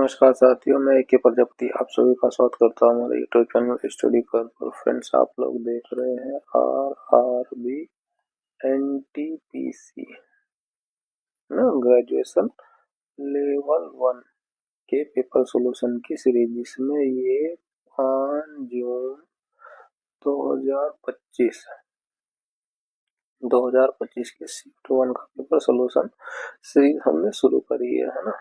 नमस्कार साथियों, मैं ए के प्रजापति आप सभी का स्वागत करता हूँ हमारे यूट्यूब चैनल स्टडी कर पर। फ्रेंड्स, आप लोग देख रहे हैं RRB NTPC ना ग्रेजुएशन लेवल 1 के पेपर सॉल्यूशन की सीरीज, जिसमें ये 5 जून 2025 के शिफ्ट 1 का पेपर सॉल्यूशन सीरीज हमने शुरू करी है ना।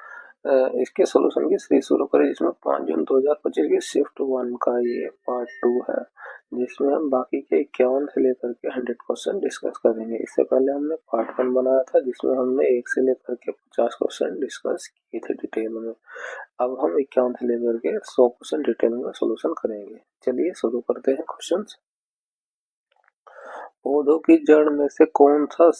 इसके सॉल्यूशन की सीरीज शुरू करी जिसमें 5 जून 2025 के शिफ्ट 1 का ये पार्ट 2 है, जिसमें हम बाकी के 51 से लेकर के 100 क्वेश्चन डिस्कस करेंगे। इससे पहले हमने पार्ट 1 बनाया था जिसमें हमने 1 से लेकर के 50 क्वेश्चन डिस्कस किए थे डिटेल में। अब हम 51 से लेकर के 100 क्वेश्चन डिटेल में सॉल्यूशन करेंगे। चलिए शुरू करते हैं क्वेश्चन। पौधों की जड़ में से कौन सा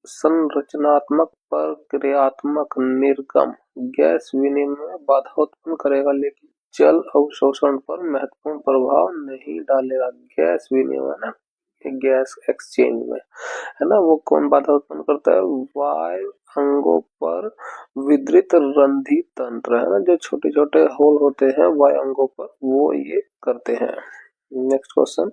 संरचनात्मक प्रक्रियात्मक निर्गम गैस विनिमय में बाधा उत्पन्न करेगा लेकिन जल अवशोषण पर महत्वपूर्ण प्रभाव नहीं डालेगा? गैस विनिमय ना, गैस एक्सचेंज में है ना, वो कौन बाधा उत्पन्न करता है? वायु अंगों पर विद्युत रंध्री तंत्र है ना, जो छोटे छोटे होल होते हैं वायु अंगों पर, वो ये करते हैं। नेक्स्ट क्वेश्चन,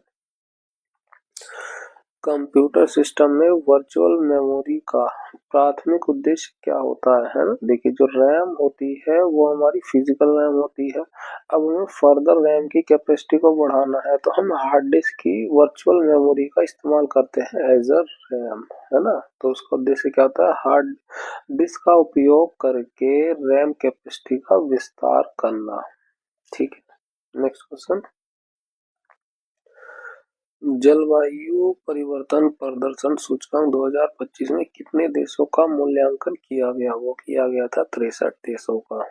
कंप्यूटर सिस्टम में वर्चुअल मेमोरी का प्राथमिक उद्देश्य क्या होता है ना? देखिए, जो रैम होती है वो हमारी फिजिकल रैम होती है। अब हमें फर्दर रैम की कैपेसिटी को बढ़ाना है तो हम हार्ड डिस्क की वर्चुअल मेमोरी का इस्तेमाल करते हैं एज अ रैम, है ना। तो उसका उद्देश्य क्या होता है? हार्ड डिस्क का उपयोग करके रैम कैपेसिटी का विस्तार करना। ठीक है, नेक्स्ट क्वेश्चन, जलवायु परिवर्तन प्रदर्शन सूचकांक 2025 में कितने देशों का मूल्यांकन किया गया? वो किया गया था 63 देशों का।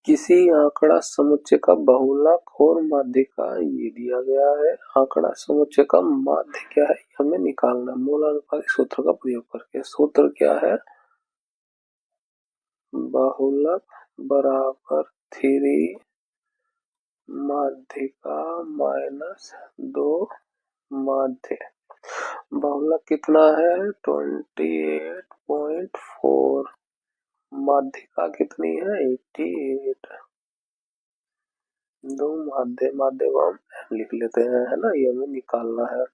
किसी आंकड़ा समुच्चय का बहुलक और माध्य का ये दिया गया है। आंकड़ा समुच्चय का माध्य क्या है हमें निकालना, मूलानुपातिक सूत्र का प्रयोग करके। सूत्र क्या है? बहुलक बराबर 3 माध्यिका माइनस 2 माध्य। बहुलक कितना है? 28.4। माध्यिका कितनी है? 88। दो माध्य को हम लिख लेते हैं, है ना, ये हमें निकालना है।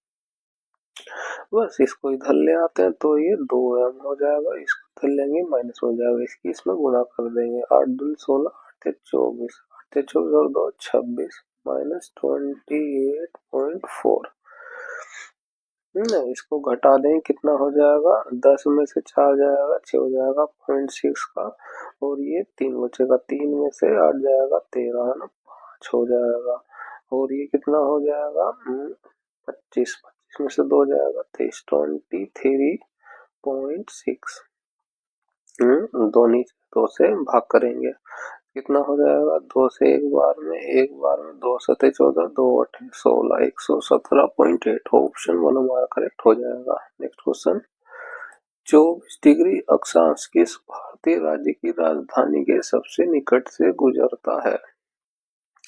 बस इसको इधर ले आते हैं तो ये 2m हो जाएगा, इसको इधर लेंगे माइनस हो जाएगा, इसकी इसमें गुणा कर देंगे। 8 दूनी 16, 8 24, 8 24 और 2 26 माइनस 28.4। इसको घटा दें, कितना हो जाएगा? 10 में से 4 जाएगा 6 हो जाएगा 0.6 का, और ये 3 बचेगा, 3 में से 8 जाएगा 13, है ना, 5 हो जाएगा। और ये कितना हो जाएगा? 25 में से 2 जाएगा 23, 23.6। दो नीचे 2 से भाग करेंगे, कितना हो जाएगा? 2 से एक बार में 2 7 14, 2 8 16, 117.8। ऑप्शन 1 हमारा करेक्ट हो जाएगा। नेक्स्ट क्वेश्चन, 24 डिग्री अक्षांश किस भारतीय राज्य की राजधानी के सबसे निकट से गुजरता है?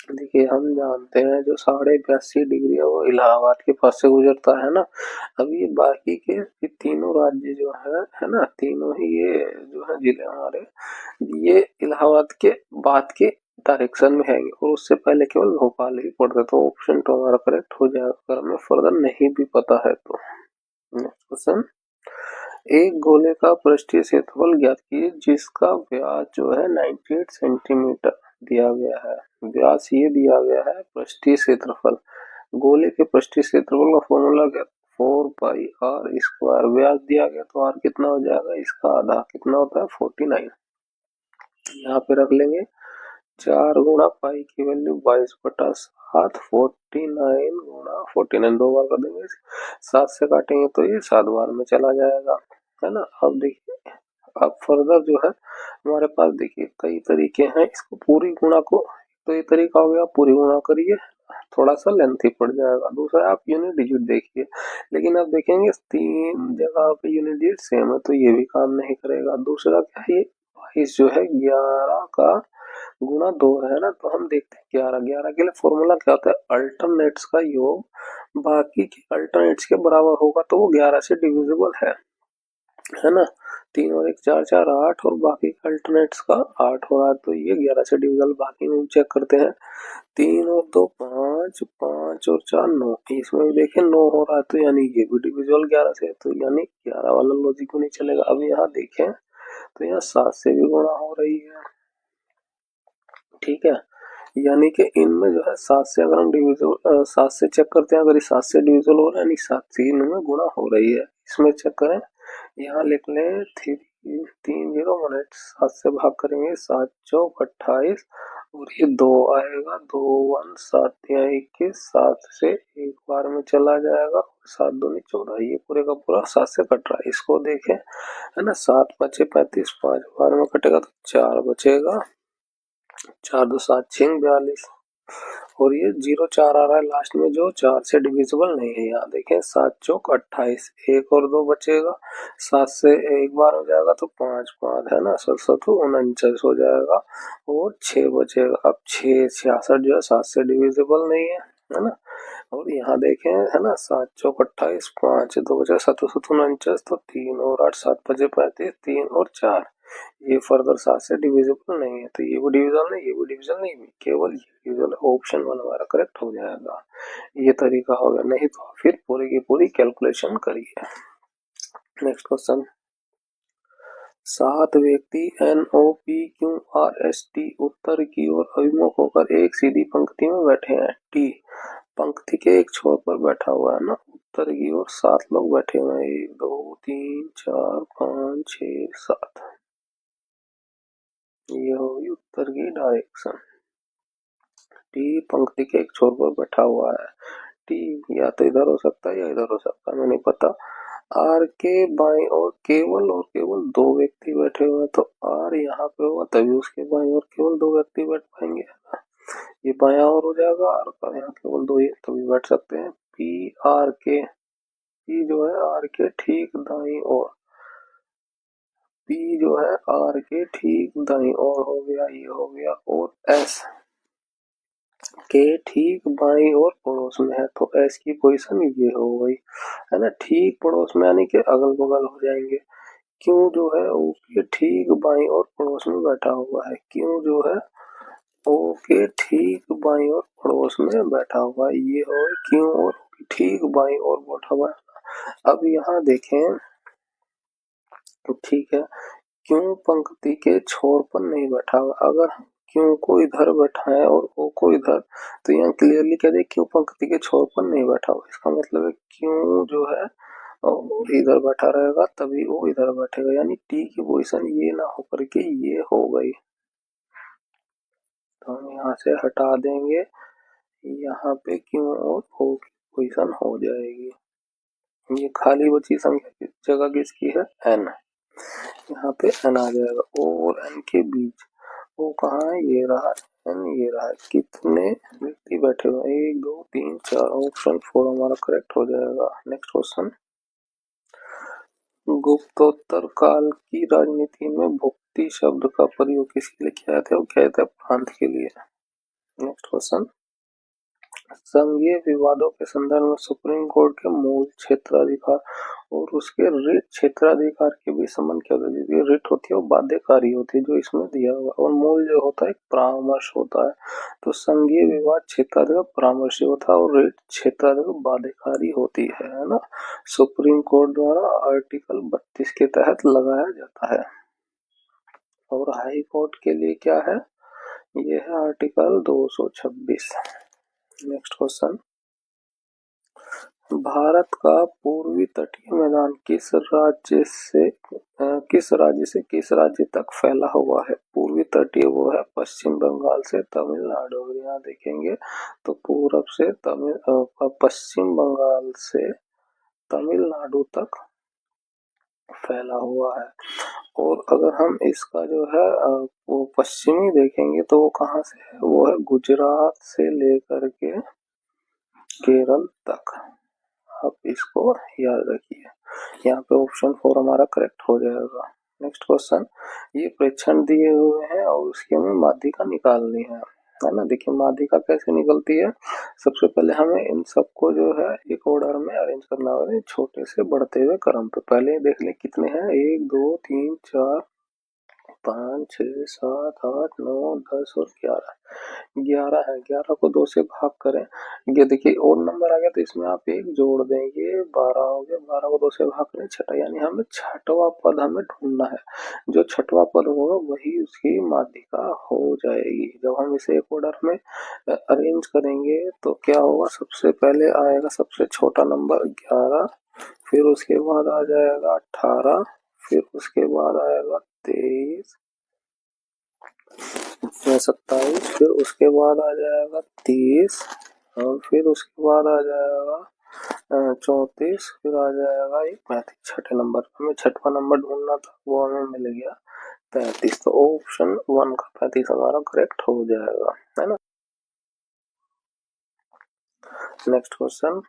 देखिए, हम जानते हैं जो 82.5 डिग्री है वो इलाहाबाद के पास से गुजरता है ना। अब ये बाकी के तीनों राज्य जो है ना, तीनों ही ये जो है जिले हमारे, ये इलाहाबाद के बाद के डायरेक्शन में है और उससे पहले केवल भोपाल ही पड़ता, तो ऑप्शन 2 हमारा करेक्ट हो जाएगा अगर हमें फर्दर नहीं भी पता है तो। नेक्स्ट क्वेश्चन, एक गोले का पृष्ठीय क्षेत्रफल ज्ञात कीजिए जिसका व्यास जो है 98 सेंटीमीटर दिया गया है। व्यास ये दिया गया है, पृष्ठीय क्षेत्रफल, गोले के पृष्ठीय क्षेत्रफल का फॉर्मूला क्या? 4 पाई आर स्क्वायर। व्यास दिया गया तो आर कितना हो जाएगा? इसका आधा कितना होता है? 49। यहाँ पे रख लेंगे 4 गुणा पाई की वैल्यू 22/7, 49 गुणा 49 दो बार कर देंगे, 7 से काटेंगे तो ये 7 बार में चला जाएगा, है ना। अब देखिए, अब फर्दर जो है हमारे पास देखिए कई तरीके हैं इसको पूरी गुणा को, तो ये तरीका हो गया पूरी गुणा करिए, थोड़ा सा लेंथी पड़ जाएगा। दूसरा आप यूनिट डिजिट देखिए, लेकिन आप देखेंगे 3 जगह पे यूनिट डिजिट सेम है तो ये भी काम नहीं करेगा। दूसरा क्या है, ये 22 जो है 11 का गुणा 2 है ना, तो हम देखते हैं 11 के लिए फॉर्मूला क्या होता है? अल्टरनेट्स का योग बाकी के अल्टरनेट्स के बराबर होगा तो वो 11 से डिविजिबल है। है ना। 3 और 1 4 4 8 और बाकी के अल्टरनेट्स का 8 हो रहा है, तो ये 11 से डिविजल बाकी में भी चेक करते हैं। 3 और 2 5, 5 और 4 9, इसमें भी देखें 9 हो रहा है, तो यानी ये भी डिविजिबल 11 से है, तो यानी 11 वाला लॉजिक को नहीं चलेगा। अब यहाँ देखें तो यहाँ 7 से भी गुणा हो रही है, ठीक है। यानी कि इनमें जो है 7 से अगर हम डिविजिबल 7 से चेक करते हैं, अगर ये 7 से डिविजिबल हो रहा है यानी 7 3 में गुणा हो रही है, इसमें चेक करें। यहाँ लिख लें 3 0 7 से भाग करेंगे, 7 चौक 28 और ये 2 आएगा, 2 1 7 या 21, 7 से एक बार में चला जाएगा, 7 दूनी 14, ये पूरे का पूरा 7 से कट रहा है। इसको देखें, है ना, 7 बचे 35, 5 बार में कटेगा तो 4 बचेगा, 4 2 7 6 42 और ये 0 4 आ रहा है लास्ट में, जो 4 से डिविजिबल नहीं है। यहाँ देखें 7 चौक 28, 1 और 2 बचेगा, 7 से एक बार हो जाएगा तो 5 5 है ना, 7 49 हो जाएगा और 6 बचेगा। अब 6 66 जो है 7 से डिविजिबल नहीं है ना। और यहाँ देखें, है ना, 7 चौक 28, 5 2 बचे 7 7 49, तो 3 और 8 7 बचे 35, 3 और 4 ये फर्दर 7 से डिविजिबल नहीं है, तो ये भी डिविजन नहीं, ये भी डिविजन नहीं, केवल ये डिविजन। ऑप्शन 1 हमारा करेक्ट हो जाएगा। ये तरीका होगा, नहीं तो फिर पूरी की पूरी कैलकुलेशन करिए। नेक्स्ट क्वेश्चन, 7 व्यक्ति NOPQRST उत्तर की ओर अभिमुख होकर एक सीधी पंक्ति में बैठे हैं। टी पंक्ति के एक छोर पर बैठा हुआ है ना, उत्तर की ओर 7 लोग बैठे हुए हैं, 1 2 3 4 5 6 7, ये होगी उत्तर की डायरेक्शन। टी पंक्ति के एक छोर पर बैठा हुआ है, टी या तो इधर हो सकता है या इधर हो सकता है, मुझे नहीं पता। आर के बाएं और केवल 2 व्यक्ति बैठे हुए हैं, तो आर यहाँ पे होगा तभी उसके बाएं और केवल 2 व्यक्ति बैठ पाएंगे, ये बाया और हो जाएगा, आर का यहाँ केवल 2 ही तभी बैठ सकते हैं। पी आर के, पी जो है आर के ठीक दाई और, पी जो है आर के ठीक दाई और हो गया, ये हो गया। और एस के ठीक बाई और पड़ोस में है, तो एस की पोजीशन ये हो गई, है ना, ठीक पड़ोस में यानी कि अगल बगल हो जाएंगे। क्यों जो है ओ के ठीक बाई और पड़ोस में बैठा हुआ है, क्यों जो है ओ के ठीक बाई और पड़ोस में बैठा हुआ है, ये हो क्यों और ठीक बाई और बैठा हुआ है। अब यहाँ देखें तो ठीक है, क्यों पंक्ति के छोर पर नहीं बैठा हुआ, अगर क्यों को इधर बैठा है और ओ को इधर, तो यहाँ क्लियरली कह दे क्यों पंक्ति के छोर पर नहीं बैठा हुआ, इसका मतलब है क्यों जो है इधर बैठा रहेगा तभी वो इधर बैठेगा, यानी टी की पोजीशन ये ना होकर के ये हो गई, तो हम यहाँ से हटा देंगे, यहाँ पे क्यों और ओ की पोजीशन हो जाएगी। ये खाली बची संख्या की जगह किसकी है, एन, यहाँ पे एन आ जाएगा। ओ और एन के बीच, ओ कहाँ है, ये रहा एन, ये रहा। कितने व्यक्ति बैठे हुए, 1 2 3 4, ऑप्शन 4 हमारा करेक्ट हो जाएगा। नेक्स्ट क्वेश्चन, गुप्तोत्तर काल की राजनीति में भुक्ति शब्द का प्रयोग किसके लिए किया जाता है, वो किया जाता है प्रांत के लिए। नेक्स्ट क्वेश्चन, संघीय विवादों के संदर्भ में सुप्रीम कोर्ट के मूल क्षेत्राधिकार और उसके रिट क्षेत्राधिकार के बीच संबंध क्या होता है। रिट होती है वो बाध्यकारी होती है जो इसमें दिया हुआ, और मूल जो होता है परामर्श होता है। तो संघीय विवाद क्षेत्राधिकार परामर्शी होता है और रिट क्षेत्राधिकार बाध्यकारी होती है ना। सुप्रीम कोर्ट द्वारा आर्टिकल 32 के तहत लगाया जाता है। और हाई कोर्ट के लिए क्या है, ये है आर्टिकल 226। नेक्स्ट क्वेश्चन, भारत का पूर्वी तटीय मैदान किस राज्य तक फैला हुआ है। पूर्वी तटीय वो है पश्चिम बंगाल से तमिलनाडु, यहाँ देखेंगे तो पूरब से पश्चिम बंगाल से तमिलनाडु तक फैला हुआ है। और अगर हम इसका जो है वो पश्चिमी देखेंगे तो वो कहाँ से है, वो है गुजरात से लेकर के केरल तक। आप इसको याद रखिए, यहाँ पे ऑप्शन 4 हमारा करेक्ट हो जाएगा। नेक्स्ट क्वेश्चन, ये प्रेक्षण दिए हुए हैं और उसकी हमें माध्यिका निकालनी है। है ना। देखिए माध्यिका कैसे निकलती है, सबसे पहले हमें इन सबको जो है एक ऑर्डर में अरेंज करना होगा, छोटे से बढ़ते हुए क्रम पे। पहले देख ले कितने हैं, 1 2 3 4 5 6 7 8 9 10 और 11। 11 है, 11 को 2 से भाग करें, ये देखिए और नंबर आ गया तो इसमें आप एक जोड़ देंगे, 12 हो गया। 12 को 2 से भाग करें, छठा, यानी हमें छठवां पद हमें ढूंढना है। जो छठवां पद होगा वही उसकी माध्यिका हो जाएगी। जब हम इसे एक ऑर्डर में अरेंज करेंगे तो क्या होगा, सबसे पहले आएगा सबसे छोटा नंबर 11, फिर उसके बाद आ जाएगा 18, फिर उसके बाद आएगा 23, फिर 27, फिर उसके बाद आ जाएगा 30, और फिर उसके बाद आ जाएगा 34, फिर आ जाएगा एक 35। छठे नंबर पे हमें छठवां नंबर ढूंढना था, वो हमें मिल गया 35। तो ऑप्शन 1 का 35 हमारा करेक्ट हो जाएगा, है ना। नेक्स्ट क्वेश्चन,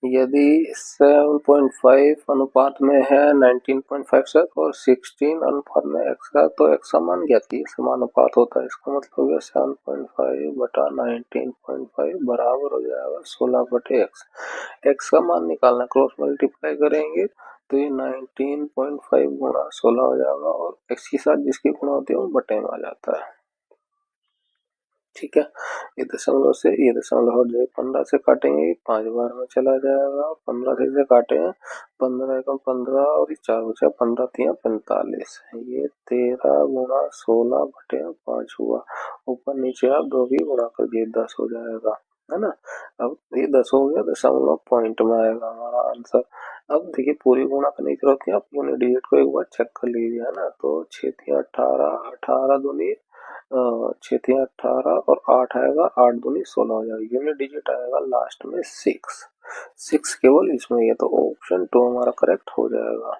यदि 7.5 अनुपात में है 19.5 से और 16 अनुपात में x का, तो x का मान ज्ञात कीजिए। समानुपात होता है, इसका मतलब है 7.5 बटा 19.5 बराबर हो जाएगा 16 बटे x। x का मान निकालना, क्रॉस मल्टीप्लाई करेंगे तो ये 19.5 गुणा 16 हो जाएगा, और x के साथ जिसकी गुणा होती है वो बटे में आ जाता है। ठीक है, ये दशमलव से ये दशमलव हट जाए, 15 से काटेंगे 5 बार में चला जाएगा, 15 से इसे काटे, 15 एकम 15 और 4 बचा, 15 तिया 45, ये 13 गुणा 16 बटे 5 हुआ। ऊपर नीचे आप दो भी गुणा कर दिए, 10 हो जाएगा, है ना। अब ये 10 हो गया, दशमलव पॉइंट में आएगा हमारा आंसर। अब देखिए पूरी गुणा करने की जरूरत नहीं, आप यूनिट डिजिट को एक बार चेक कर लीजिए, है ना। तो 6 तिया 18, 18 दूनी 6 तिया 18 और 8 आएगा, 8 दूनी 16 हो जाएगा। यूनिट डिजिट आएगा लास्ट में 6, 6 केवल इसमें ही है, तो ऑप्शन 2 हमारा करेक्ट हो जाएगा।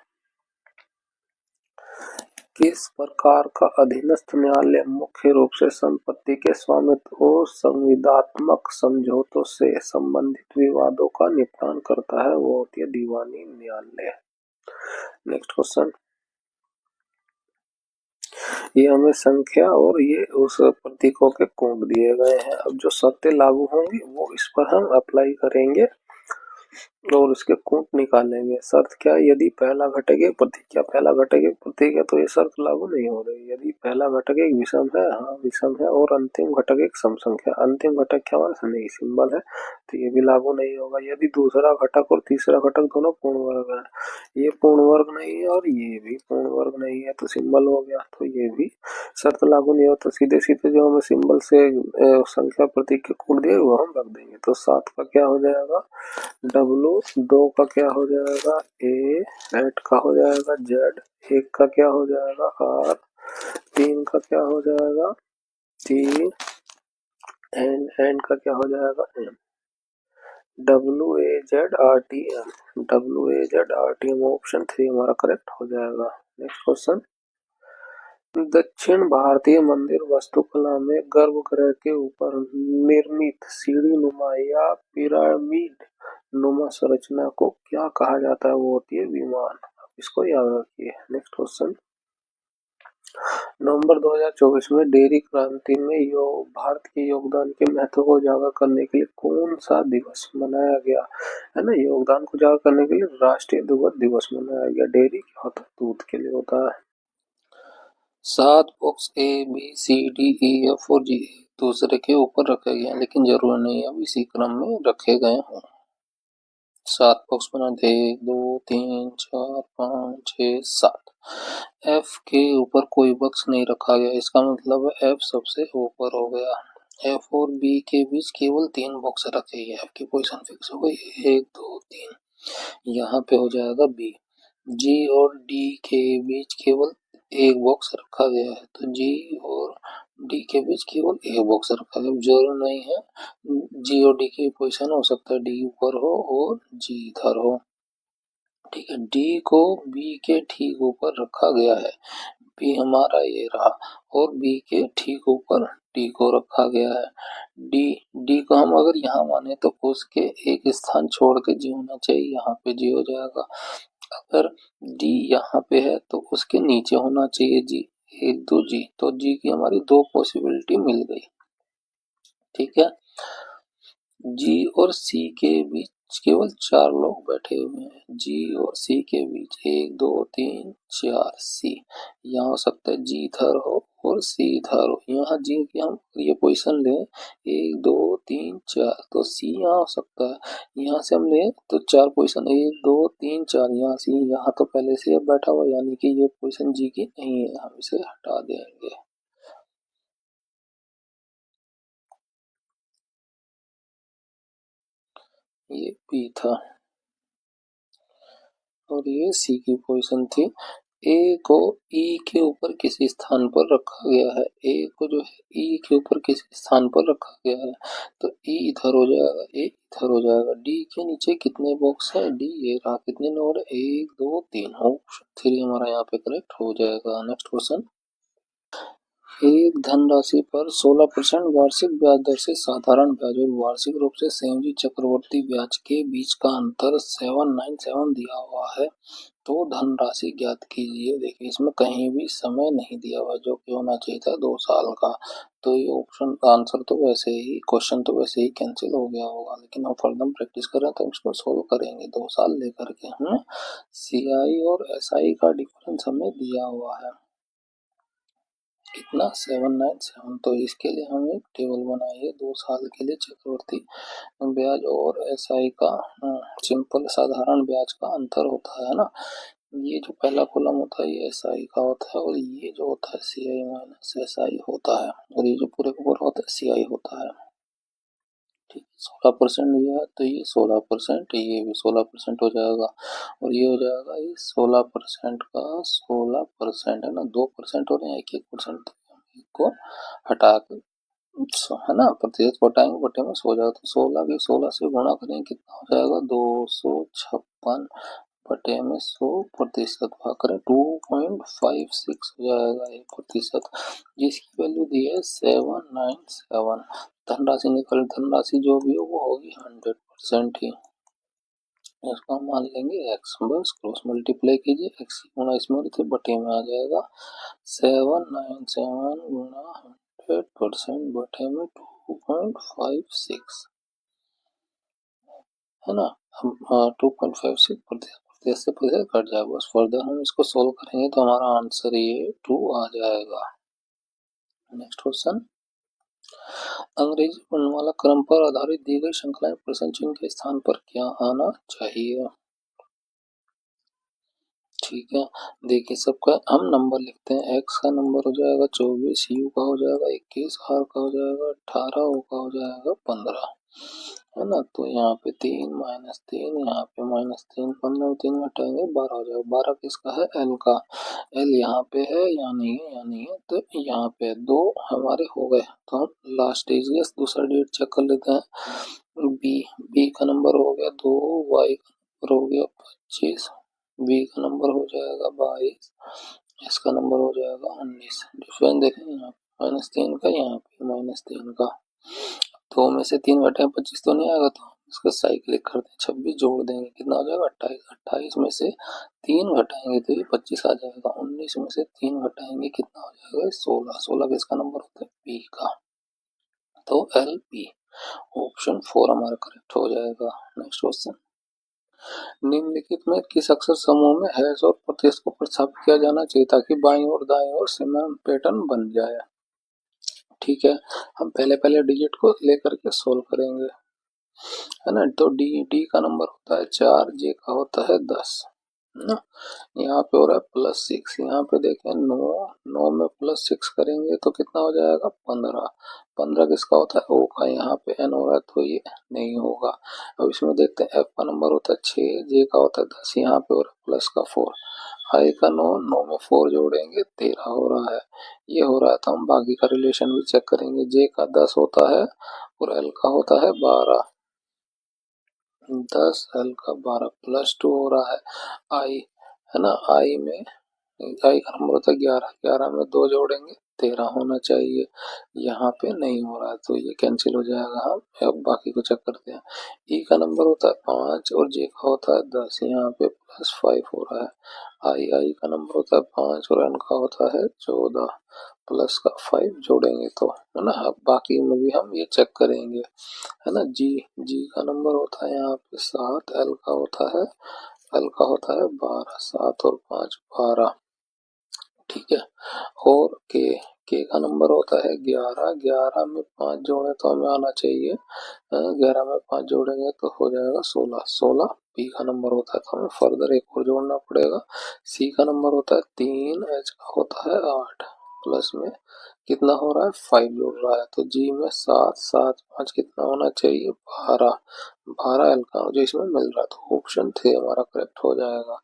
किस प्रकार का अधीनस्थ न्यायालय मुख्य रूप से संपत्ति के स्वामित्व और संविदात्मक समझौतों से संबंधित विवादों का निपटान करता है, वो होती है दीवानी न्यायालय। नेक्स्ट क्वेश्चन, ये हमें संख्या और ये उस प्रतीकों के कोड दिए गए हैं। अब जो शर्तें लागू होंगी वो इस पर हम अप्लाई करेंगे और उसके कूट निकालेंगे। शर्त क्या है, यदि पहला घटक एक प्रतीक या पहला घटक एक प्रतीक है तो ये शर्त लागू नहीं हो रही। यदि पहला घटक एक विषम है, हाँ विषम है, और अंतिम घटक एक सम संख्या, अंतिम घटक क्या हमारा नहीं सिंबल है, तो ये भी लागू नहीं होगा। यदि दूसरा घटक और तीसरा घटक दोनों पूर्ण वर्ग है, ये पूर्ण वर्ग नहीं है और ये भी पूर्ण वर्ग नहीं है, तो सिंबल हो गया, तो ये भी शर्त लागू नहीं हो। तो सीधे सीधे जो हमें सिंबल से संख्या प्रतीक के कोड दिए वो हम रख देंगे। तो 7 का क्या हो जाएगा डब्लू, 2 का क्या हो जाएगा ए, 8 का हो जाएगा जेड, 1 का क्या हो जाएगा आर, 3 का क्या हो जाएगा टी, एन का क्या हो जाएगा M. W A Z R T M, W A Z R T M, option 3 हमारा करेक्ट हो जाएगा। नेक्स्ट क्वेश्चन, दक्षिण भारतीय मंदिर वास्तुकला में गर्भगृह के ऊपर निर्मित सीढ़ी नुमा या पिरामिड नुमा संरचना को क्या कहा जाता है, वो होती है विमान। इसको याद रखिए। नेक्स्ट क्वेश्चन, नवंबर 2024 में डेयरी क्रांति में भारत के योगदान के महत्व को उजागर करने के लिए कौन सा दिवस मनाया गया, है ना। योगदान को उजागर करने के लिए राष्ट्रीय दुग्ध दिवस मनाया गया। डेयरी क्या होता है, दूध के लिए होता है। 7 box A B C D E F और जी दूसरे के ऊपर रखे गए हैं, लेकिन जरूरी नहीं है अब इसी क्रम में रखे गए हों। 7 बॉक्स बना दे, 1 2 3 4 5 6 7। एफ के ऊपर कोई बॉक्स नहीं रखा गया, इसका मतलब है एफ सबसे ऊपर हो गया। एफ और बी के बीच केवल 3 बॉक्स रखे गए, एफ की पोजीशन फिक्स हो गई 1 2 3, यहाँ पे हो जाएगा बी। जी और डी के बीच केवल एक बॉक्स रखा गया है, तो जी और डी के बीच केवल एक बॉक्स रखा गया। जरूर नहीं है जी और डी की पोजीशन हो सकता है डी ऊपर हो और जी इधर हो। ठीक है, डी को बी के ठीक ऊपर रखा गया है, बी हमारा ये रहा, और बी के ठीक ऊपर डी को रखा गया है। डी डी को हम अगर यहाँ माने तो उसके एक स्थान छोड़ के जी होना चाहिए, यहाँ पे जी हो जाएगा। अगर डी यहाँ पे है तो उसके नीचे होना चाहिए जी, एक दो जी, तो जी की हमारी दो पॉसिबिलिटी मिल गई। ठीक है, जी और सी के बीच केवल चार लोग बैठे हुए हैं। जी और सी के बीच एक दो तीन चार, सी यहाँ हो सकता है जी इधर हो और सी इधर हो। यहाँ जी की हम ये पोजीशन लें एक दो तीन चार, तो सी यहाँ हो सकता है। यहाँ से हम लें तो चार पोजीशन एक दो तीन चार, यहाँ सी यहाँ तो पहले से बैठा हुआ, यानी कि ये पोजीशन जी की नहीं है, हम इसे हटा देंगे। ये बी था और ये सी की पोजीशन थी। ए को ई के ऊपर किसी स्थान पर रखा गया है। ए को जो है ई के ऊपर किसी स्थान पर रखा गया है, तो ई इधर हो जाएगा, ए इधर हो जाएगा। डी के नीचे कितने बॉक्स है, डी ये रहा, कितने नंबर है, एक दो तीन, ऑप्शन थ्री हमारा यहाँ पे करेक्ट हो जाएगा। नेक्स्ट क्वेश्चन, एक धनराशि पर 16% वार्षिक ब्याज दर से साधारण ब्याज और वार्षिक रूप से संयोजित चक्रवर्ती ब्याज के बीच का अंतर 797 दिया हुआ है, तो धनराशि ज्ञात कीजिए। देखिए इसमें कहीं भी समय नहीं दिया हुआ, जो कि होना चाहिए था 2 साल का। तो ये ऑप्शन आंसर तो वैसे ही, क्वेश्चन तो वैसे ही कैंसिल हो गया होगा, लेकिन हम फर्दर प्रैक्टिस कर रहे हैं तो इसको सोल्व करेंगे 2 साल लेकर के। हमें सी आई और एस आई का डिफरेंस हमें दिया हुआ है कितना, 797। तो इसके लिए हम एक टेबल बनाइए 2 साल के लिए चक्रवर्ती ब्याज और एसआई का सिंपल साधारण ब्याज का अंतर होता है ना। ये जो पहला कॉलम होता है ये एसआई का होता है, और ये जो होता है सीआई माइनस एसआई होता है, और ये जो पूरे का पूरा होता है सीआई होता है। ठीक है, 16% दिया है तो ये 16%, ये भी 16% हो जाएगा, और ये हो जाएगा ये 16% का 16% है ना, 2% हो रहे हैं, 1% को हटा के है ना, प्रतिशत को हटाएंगे, बटे में 100 जाएगा, तो 16 की 16 से गुणा करेंगे कितना हो जाएगा, 256 बटे में 100% भाग करें 2.56 हो जाएगा 1%, जिसकी वैल्यू दी है 797। धनराशि निकल, धनराशि जो भी हो वो होगी 100% ही। इसको हम मान लेंगे x, बस क्रॉस मल्टीप्लाई कीजिए, x गुणा इसमें थे बटे में आ जाएगा 797 गुणा 100% बटे में 2.56 है ना। हम 2.56 प्रतिशत से प्रतिशत कट जाएगा, बस फर्दर हम इसको सोल्व करेंगे तो हमारा आंसर ये 2 आ जाएगा। नेक्स्ट क्वेश्चन, अंग्रेजी वर्णमाला क्रम पर आधारित दी गई श्रृंखलाएं प्रश्न चिन्ह के स्थान पर क्या आना चाहिए। ठीक है, देखिए सबका हम नंबर लिखते हैं। एक्स का नंबर हो जाएगा 24, यू का हो जाएगा 21, आर का हो जाएगा 18, ओ का हो जाएगा 15, है ना। तो यहाँ पे 3 -3, यहाँ पे -3, 15 में 3 घटाएंगे 12 हो जाएगा। 12 किसका है, एल का। एल यहाँ पे है या नहीं है, या नहीं है, तो यहाँ पे 2 हमारे हो गए। तो हम लास्ट डिजिट दूसरा डिजिट चेक कर लेते हैं। बी, बी का नंबर हो गया 2, वाई का नंबर हो गया 25, बी का नंबर हो जाएगा 22, एस का नंबर हो जाएगा 19। डिफरेंस देखें यहाँ पे -3 का, यहाँ पे -3 का। 2 में से 3 घटाए 25 तो नहीं आएगा, तो इसका साइक्लिक करते हैं, 26 जोड़ देंगे कितना हो जाएगा 28। 28 में से 3 घटाएंगे तो ये 25 आ जाएगा। 19 में से 3 घटाएंगे कितना हो जाएगा 16। 16 का इसका नंबर होता है पी का, तो एल पी, ऑप्शन 4 हमारा करेक्ट हो जाएगा। नेक्स्ट क्वेश्चन, निम्नलिखित में किस अक्षर समूह में हैश और प्रत्यय को प्रतिस्थापित किया जाना चाहिए ताकि बाईं और दाईं और समान पैटर्न बन जाए। ठीक है, हम पहले पहले डिजिट को लेकर के सोल्व करेंगे, है ना। तो डी, डी का नंबर होता है 4, जे का होता है 10, ना। यहाँ पे हो रहा है +6, यहाँ पे देखें 9, 9 में +6 करेंगे तो कितना हो जाएगा 15। 15 किसका होता है, ओ का। यहाँ पे एन हो रहा है तो ये नहीं होगा। अब इसमें देखते हैं, एफ का नंबर होता है 6, जे का होता है 10, यहाँ पे हो रहा है प्लस का 4, आई का 9, 9 में 4 जोड़ेंगे 13 हो रहा है, ये हो रहा है। तो हम बाकी का रिलेशन भी चेक करेंगे, जे का 10 होता है और एल का होता है 12, 10 एल का 12 +2 हो रहा है, आई, है ना। आई में आई का नंबर होता है 11, 11 में 2 जोड़ेंगे 13 होना चाहिए, यहाँ पे नहीं हो रहा है तो ये कैंसिल हो जाएगा। हम अब बाकी को चेक करते हैं। ई का नंबर होता है 5 और जे का होता है 10, यहाँ पे +5 हो रहा है। आई का नंबर होता है 5 और एन का होता है 14, प्लस का 5 जोड़ेंगे तो, है ना। अब बाकी में भी हम ये चेक करेंगे, है ना। जी जी का नंबर होता है यहाँ पे 7, एल का होता है 12, 7 और 5 12, ठीक है। और के का नंबर होता है 11, 11 में 5 जोड़े तो हमें आना चाहिए, 11 में 5 जोड़ेंगे तो हो जाएगा 16, 16 पी का नंबर होता है तो हमें फर्दर एक और जोड़ना पड़ेगा। सी का नंबर होता है 3, एच का होता है 8, प्लस में कितना हो रहा है 5 जुड़ रहा है, तो जी में 7, 7 5 कितना होना चाहिए 12, 12 एल का जो इसमें मिल रहा है, तो ऑप्शन 3 हमारा करेक्ट हो जाएगा।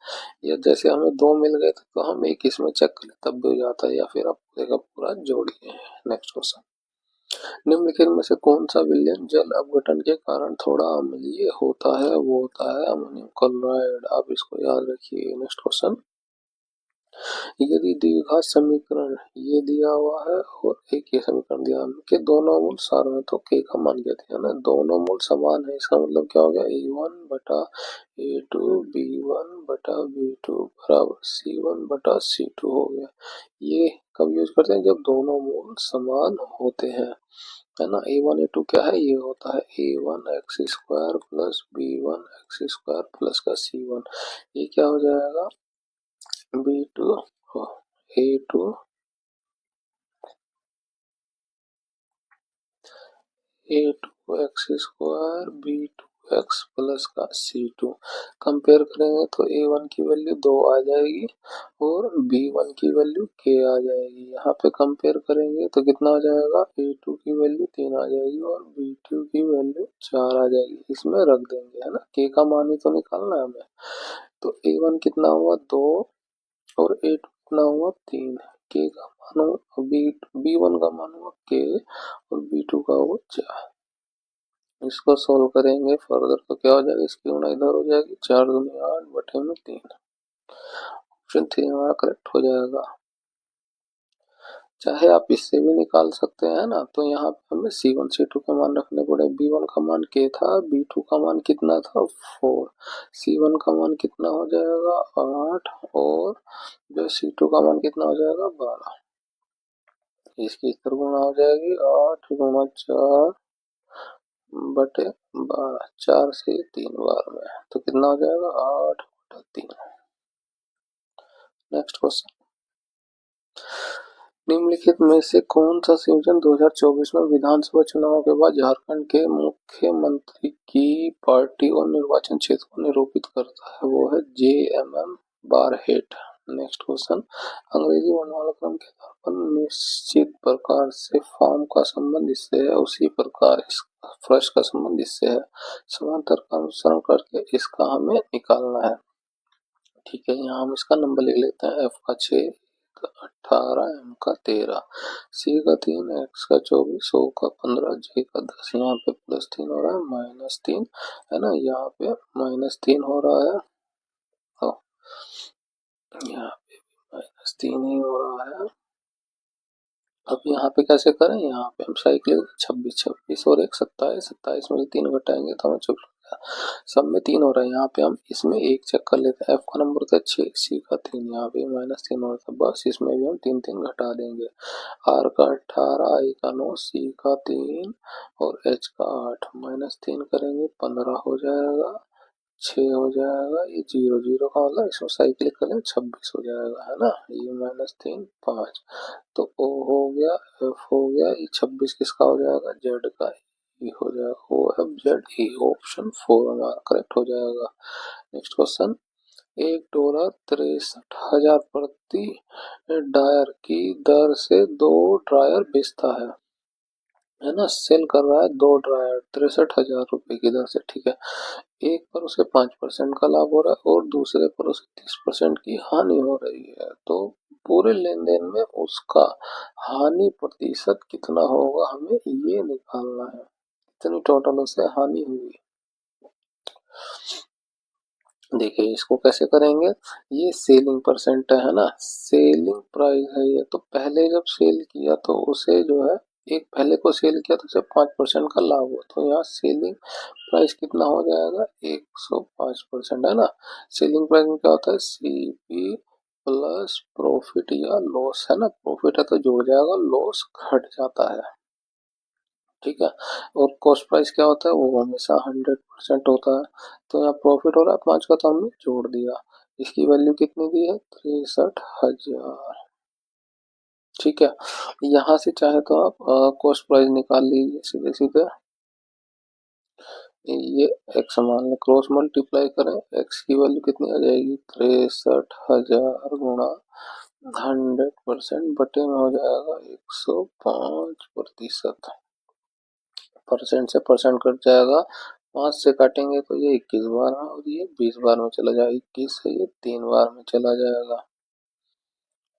या जैसे हमें 2 मिल गए थे तो हम एक इसमें चेक कर ले तब भी हो जाता है, या फिर आप पूरे का पूरा जोड़िए। नेक्स्ट क्वेश्चन, निम्नलिखित में से कौन सा विलयन जल अपघटन के कारण थोड़ा अम्लीय होता है, वो होता है अमोनियम क्लोराइड। आप इसको याद रखिए। नेक्स्ट क्वेश्चन, यदि द्विघात समीकरण ये दिया हुआ है और एक ये समीकरण दिया है कि दोनों मूल सार तो के का मान क्या दिया ना, दोनों मूल समान है, इसका मतलब क्या हो गया a1 बटा a2 b1 बटा b2 बराबर c1 बटा c2 हो गया। ये कब यूज करते हैं, जब दोनों मूल समान होते हैं, है ना। a1 a2 क्या है, ये होता है a1 x square plus b1 x square plus का c1, ये क्या हो जाएगा b2 a2 a2 x square b2 x plus का c2, कंपेयर करेंगे तो a1 की वैल्यू 2 आ जाएगी और b1 की वैल्यू k आ जाएगी। यहाँ पे कंपेयर करेंगे तो कितना आ जाएगा, a2 की वैल्यू 3 आ जाएगी और b2 की वैल्यू 4 आ जाएगी, इसमें रख देंगे, है ना। k का मान ही तो निकालना है हमें, तो a1 कितना हुआ 2 और a2 कितना हुआ 3, k का मान हुआ b1 का मान हुआ k और b2 का हुआ 4। इसको सोल्व करेंगे फर्दर तो क्या हो जाएगा, इसकी गुणा इधर हो जाएगी, 4 दूनी 8 बटे में 3, ऑप्शन 3 हमारा करेक्ट हो जाएगा। चाहे आप इससे भी निकाल सकते हैं ना, तो यहाँ पे हमें C1 C2 का मान रखने पड़े। B1 का मान K था, B2 का मान कितना था 4, C1 का मान कितना हो जाएगा 8 और जो C2 का मान कितना हो जाएगा 12, इसकी इधर गुणा हो जाएगी 8 गुणा 4 बटे 12, 4 से 3 बार में तो कितना हो जाएगा 8 बटा 3। नेक्स्ट क्वेश्चन, निम्नलिखित में से कौन सा संयोजन 2024 में विधानसभा चुनाव के बाद झारखंड के मुख्यमंत्री की पार्टी और निर्वाचन क्षेत्र को निरूपित करता है, वो है JMM बारहेट। नेक्स्ट क्वेश्चन, अंग्रेजी वर्णमाला क्रम के आधार पर निश्चित प्रकार से फॉर्म का संबंध इससे है, उसी प्रकार इस फ्रेश का संबंध इससे है, समांतर का अनुसरण करके इसका हमें निकालना है। ठीक है, यहाँ हम इसका नंबर लिख लेते हैं, एफ का 6, 18, एम का 13, सी का 3, एक्स का 24, ओ का 15, जे का 10, यहाँ पे +3 हो रहा है -3, है ना, यहाँ पे -3 हो रहा है, तो यहाँ पे -3 ही हो रहा है। अब यहाँ पे कैसे करें, यहाँ पे हम साइकिल 26 26 और एक 27, 27 में से 3 घटाएंगे तो हमें 24, सब में 3 हो रहा है, यहाँ पे हम इसमें एक चेक कर लेते हैं। एफ का नंबर होता है 6, सी का 3, यहाँ पे -3 हो रहा था, बस इसमें भी हम 3 3 घटा देंगे। आर का 18, आई का 9, सी का 3 और एच का 8, -3 करेंगे 15 हो जाएगा, 6 हो जाएगा, ये 0 0 का मतलब इसमें साइकिल करें 26 हो जाएगा, है ना। ये -3 5, तो ओ हो गया, एफ हो गया, ये 26 किसका हो जाएगा, जेड का, ई हो जाएगा, ओ एफ जेड ई, ऑप्शन 4 हमारा करेक्ट हो जाएगा। नेक्स्ट क्वेश्चन, एक डॉलर 63,000 प्रति डायर की दर से 2 ड्रायर बेचता है ना, सेल कर रहा है 2 ड्रायर 63,000 रुपए की दर से, ठीक है। एक पर उसे 5% का लाभ हो रहा है और दूसरे पर उसे 30% की हानि हो रही है, तो पूरे लेन देन में उसका हानि प्रतिशत कितना होगा, हमें ये निकालना है, इतनी टोटल उसे हानि हुई। देखिए इसको कैसे करेंगे, ये सेलिंग परसेंट है ना, सेलिंग प्राइस है ये, तो पहले जब सेल किया तो उसे जो है, एक पहले को सेल किया तो उसे 5% का लाभ हुआ, तो यहाँ सेलिंग प्राइस कितना हो जाएगा, 105% है ना। सेलिंग प्राइस में क्या होता है, सीपी प्लस प्रॉफिट या लॉस है ना, प्रॉफिट है तो जुड़ जाएगा, लॉस घट जाता है, ठीक है। और कॉस्ट प्राइस क्या होता है, वो हमेशा 100% होता है, तो यहाँ प्रॉफिट हो रहा है 5 का तो हमने जोड़ दिया, इसकी वैल्यू कितनी दी है, 63,000, ठीक है। यहाँ से चाहे तो आप कॉस्ट प्राइस निकाल लीजिए सीधे सीधे, ये एक्स मान लें, क्रॉस मल्टीप्लाई करें, एक्स की वैल्यू कितनी आ जाएगी, 63,000 गुणा 100% बटे में हो जाएगा 105%, परसेंट से परसेंट कट जाएगा, 5 से काटेंगे तो ये 21 बार में और ये 20 बार में चला जाएगा, 21 से ये 3 बार में चला जाएगा,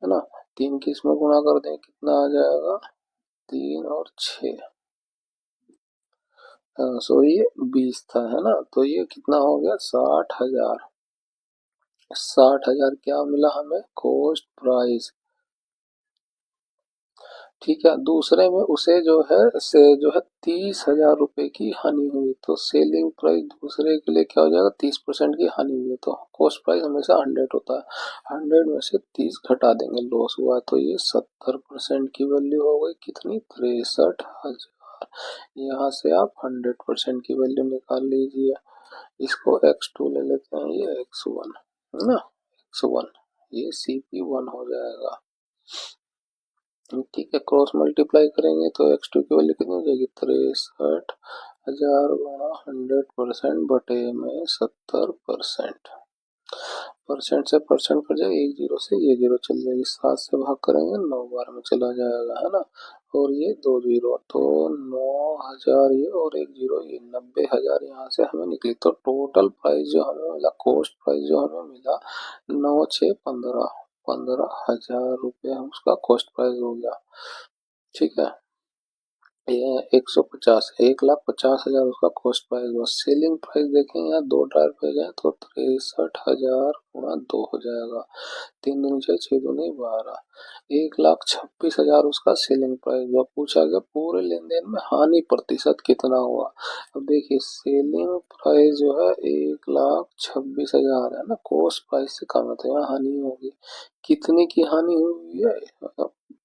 है ना। 3 की इसमें गुणा कर दें कितना आ जाएगा, 3 और 6, सो ये 20 था, है ना, तो ये कितना हो गया, 60,000, 60,000 क्या मिला हमें, कॉस्ट प्राइस, ठीक है। दूसरे में उसे जो है, से जो है 30,000 रुपए की हानि हुई, तो सेलिंग प्राइस दूसरे के लिए क्या हो जाएगा, 30% की हानि हुई, तो कॉस्ट प्राइस हमेशा 100 होता है, 100 में से 30 घटा देंगे, लॉस हुआ, तो ये 70% की वैल्यू हो गई कितनी, 63,000। यहाँ से आप 100% की वैल्यू निकाल लीजिए, इसको x2 ले लेते हैं, ये x1 है ना, x1, ये CP1 हो जाएगा, ठीक है। क्रॉस मल्टीप्लाई करेंगे तो x2 की वैल्यू कितनी हो जाएगी, 63,000 गुणा 100% बटे में 70%, परसेंट से परसेंट कट जाएगा, एक जीरो से ये जीरो चल जाएगी, 7 से भाग करेंगे 9 बार में चला जाएगा, है ना, और ये 2 जीरो तो 9,000 ये और एक जीरो ये, 90,000 यहाँ से हमें निकली, तो टोटल प्राइस जो हमें मिला, कॉस्ट प्राइस जो हमें मिला, 9 6 15, 15,000 रुपये उसका कॉस्ट प्राइस हो गया, ठीक है। ये 150, 1,50,000 उसका कॉस्ट प्राइस हुआ, सेलिंग प्राइस देखें यहाँ दो टायर पे जाए तो 63,000 गुणा 2 हो जाएगा, 3 दूनी 6, 6 दूनी 12, 1,26,000 उसका सेलिंग प्राइस हुआ। पूछा गया पूरे लेन देन में हानि प्रतिशत कितना हुआ, अब देखिए सेलिंग प्राइस जो है 1,26,000 है ना, कॉस्ट प्राइस से कम है तो यहाँ हानि होगी, कितने की हानि हुई है,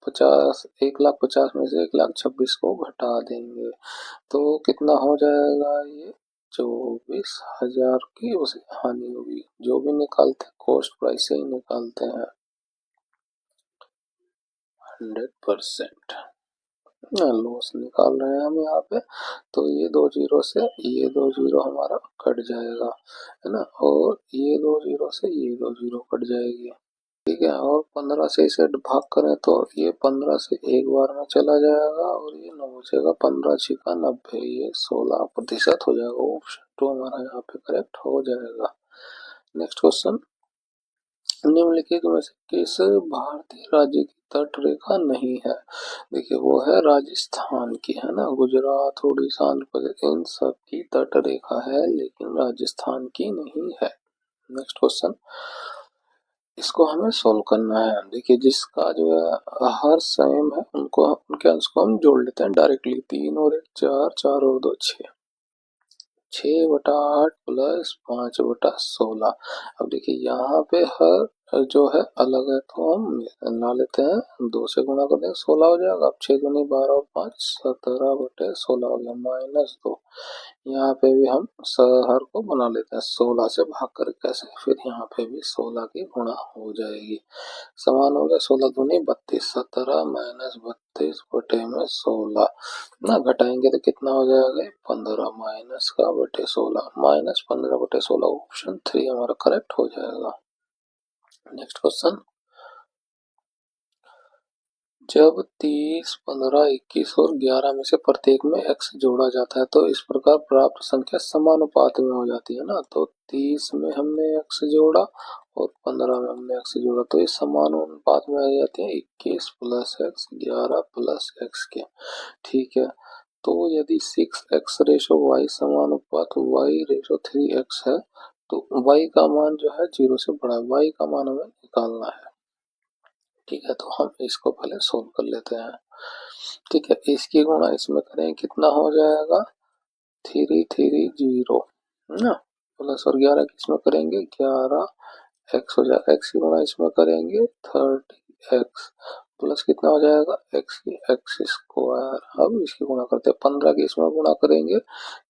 50, 1,50,000 में से 1,26,000 को घटा देंगे तो कितना हो जाएगा, ये 24,000 की उसे हानि होगी, जो भी निकालते हैं कॉस्ट प्राइस से ही निकालते हैं, 100% लॉस निकाल रहे हैं हम यहाँ पे, तो ये 2 जीरो से ये 2 जीरो हमारा कट जाएगा, है ना, और ये 2 जीरो से ये 2 जीरो कट जाएगी, ठीक है। और 15 से इसे भाग करें तो ये 15 से एक बार में चला जाएगा और ये 9 बचेगा, 15 छिका 90, ये 16% हो जाएगा, ऑप्शन 2 हमारा यहाँ पे करेक्ट हो जाएगा। नेक्स्ट क्वेश्चन, निम्नलिखित में से किस भारतीय राज्य की तट रेखा नहीं है, देखिए वो है राजस्थान की, है ना, गुजरात उड़ीसा आंध्र प्रदेश इन सब की तट रेखा है लेकिन राजस्थान की नहीं है। नेक्स्ट क्वेश्चन, इसको हमें सोल्व करना है, देखिए जिसका जो है हर सेम है उनको उनके आंसर को हम जोड़ लेते हैं डायरेक्टली, 3 और 1 4, 4 और 2 6, 6/8 प्लस 5/16, अब देखिए यहाँ पे हर जो है अलग है तो हम ला लेते हैं, 2 से गुणा कर देंगे 16 हो जाएगा, अब 6 दूनी 12 और 5 17/16 हो गया, -2, यहाँ पे भी हम हर को बना लेते हैं 16 से भाग कर कैसे, फिर यहाँ पे भी 16 की गुणा हो जाएगी, समान हो गया, 16 दूनी 32, 17 -32 बटे में 16 ना, घटाएंगे तो कितना हो जाएगा, 15 माइनस का बटे 16, -15/16, ऑप्शन 3 हमारा करेक्ट हो जाएगा। नेक्स्ट क्वेश्चन, जब 30, 15, 21 और 11 में से प्रत्येक में x जोड़ा जाता है तो इस प्रकार प्राप्त संख्या समानुपात में हो जाती है ना, तो 30 में हमने x जोड़ा और 15 में हमने x जोड़ा तो ये समानुपात में आ जाती है, 21 प्लस x 11 प्लस x के, ठीक है। तो यदि 6x ratio y समानुपात y ratio 3x है तो y का मान जो है 0 से बड़ा है, y का मान हमें निकालना है। ठीक है, तो हम इसको पहले सोल्व कर लेते हैं। ठीक है, इसकी गुणा इसमें करें, कितना हो जाएगा 330 है ना, प्लस और 11 किसमें करेंगे 11 एक्स हो जाएगा, एक्स की गुणा इसमें करेंगे 30 एक्स प्लस कितना हो जाएगा एक्स की एक्स स्क्वायर। अब इसकी गुणा करते हैं, 15 की इसमें गुणा करेंगे,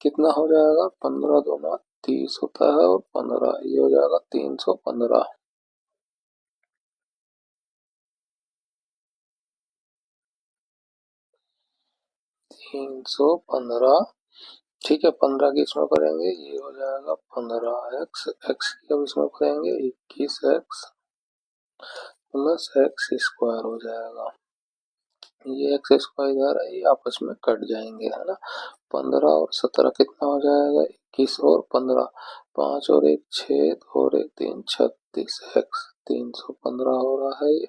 कितना हो जाएगा 15 दूना 30 होता है और 15 ये हो जाएगा 315। 315। ठीक है, 15 की इसमें करेंगे, ये हो जाएगा 15 एक्स, एक्स की अब इसमें करेंगे 21 एक्स प्लस एक्स स्क्वायर हो जाएगा। ये एक्स स्क्वायर इधर है, ये आपस में कट जाएंगे है ना। 15 और 17 कितना हो जाएगा 21 और 15, 5 और 1 6 और 1 3 36 एक्स 315 हो रहा है ये।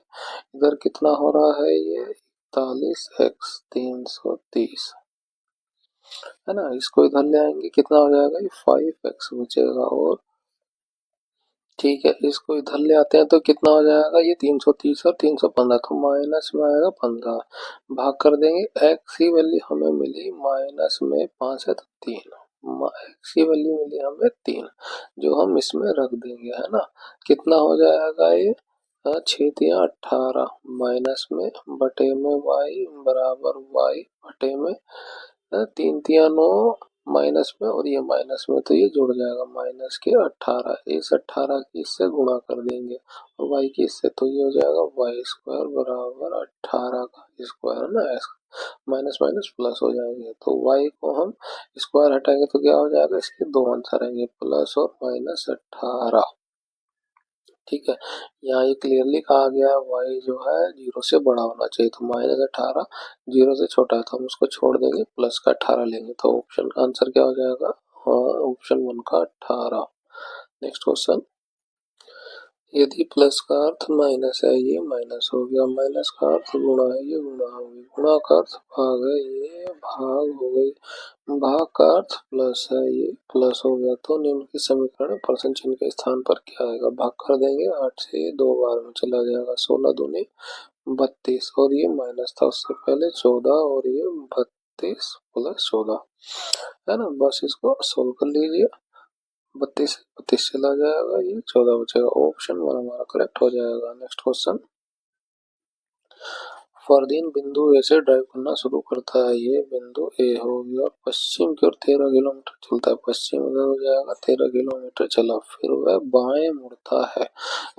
इधर कितना हो रहा है ये 41 एक्स 330 है ना। इसको इधर ले आएंगे, कितना हो जाएगा ये 5 एक्स बचेगा। और ठीक है, इसको इधर ले आते हैं तो कितना हो जाएगा ये 330 और 315, तो माइनस में आएगा 15, भाग कर देंगे, एक्स की वैल्यू हमें मिली माइनस में 5 है तो 3, एक्स की वैल्यू मिली हमें 3, जो हम इसमें रख देंगे है ना। कितना हो जाएगा ये 6 3 18 माइनस में बटे में वाई बराबर वाई बटे में 3 3 9 माइनस में और ये माइनस में, तो ये जुड़ जाएगा माइनस के 18, इस 18 की इससे गुणा कर देंगे और y की इससे, तो ये हो जाएगा वाई स्क्वायर बराबर 18 का स्क्वायर है ना, माइनस माइनस प्लस हो जाएंगे, तो y को हम स्क्वायर हटाएंगे तो क्या हो जाएगा, इसके दो आंसर आएंगे प्लस और माइनस 18। ठीक है, यहाँ ये क्लियरली कहा गया है y जो है 0 से बड़ा होना चाहिए, तो -18 0 से छोटा है तो हम उसको छोड़ देंगे, प्लस का 18 लेंगे, तो ऑप्शन का आंसर क्या हो जाएगा, ऑप्शन 1 का 18। नेक्स्ट क्वेश्चन, यदि प्लस का अर्थ माइनस है ये माइनस हो गया, माइनस का अर्थ गुणा है ये गुणा हो गई, गुणा का अर्थ भाग है ये भाग हो गई, भाग का अर्थ प्लस है ये प्लस हो गया, तो निम्न के समीकरण प्रश्न चिन्ह के स्थान पर क्या आएगा, भाग कर देंगे, 8 से 2 बार में चला जाएगा, 16 दूनी 32 और ये माइनस था उससे पहले 14 और ये 32 प्लस 14 है ना। बस इसको सोल्व कर लीजिए, 32 चला जाएगा, ये 14 बचेगा, ऑप्शन 1 हमारा करेक्ट हो जाएगा। नेक्स्ट क्वेश्चन, फरदीन बिंदु ए से ड्राइव करना शुरू करता है, ये बिंदु ए हो गया, पश्चिम की ओर 13 किलोमीटर चलता है, पश्चिम इधर हो जाएगा 13 किलोमीटर चला, फिर वह बाएं मुड़ता है।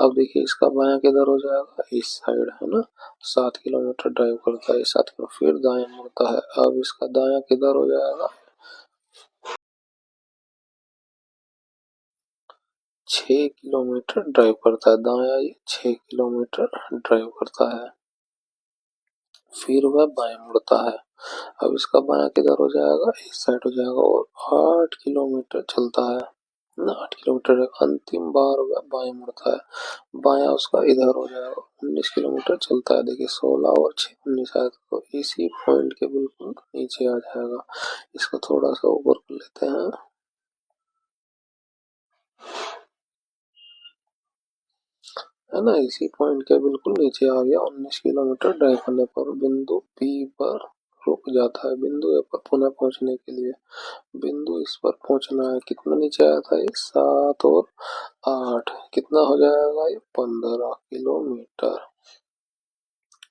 अब देखिए इसका बायां किधर हो जाएगा, इस साइड है ना, 7 किलोमीटर ड्राइव करता है, 7 किलोमीटर फिर दाएं मुड़ता है, अब इसका दायां किधर हो जाएगा 6 किलोमीटर ड्राइव करता है, दायां ये 6 किलोमीटर ड्राइव करता है, फिर वह बाएं मुड़ता है। अब इसका बायां किधर हो जाएगा, इस साइड हो जाएगा, और 8 किलोमीटर चलता है ना, 8 किलोमीटर अंतिम बार वह बाएं मुड़ता है, बायां उसका इधर हो जाएगा, 19 किलोमीटर चलता है। देखिए 16 और 6 19 है, तो इसी पॉइंट के बिल्कुल नीचे आ जाएगा। इसको थोड़ा सा ऊपर कर लेते हैं, है ना, इसी पॉइंट के बिल्कुल नीचे आ गया। 19 किलोमीटर ड्राइव करने पर बिंदु पी पर रुक जाता है, बिंदु ए पर पुनः पहुंचने के लिए, बिंदु इस पर पहुंचना है, कितना नीचे आया था ये 7 और 8, कितना हो जाएगा ये 15 किलोमीटर।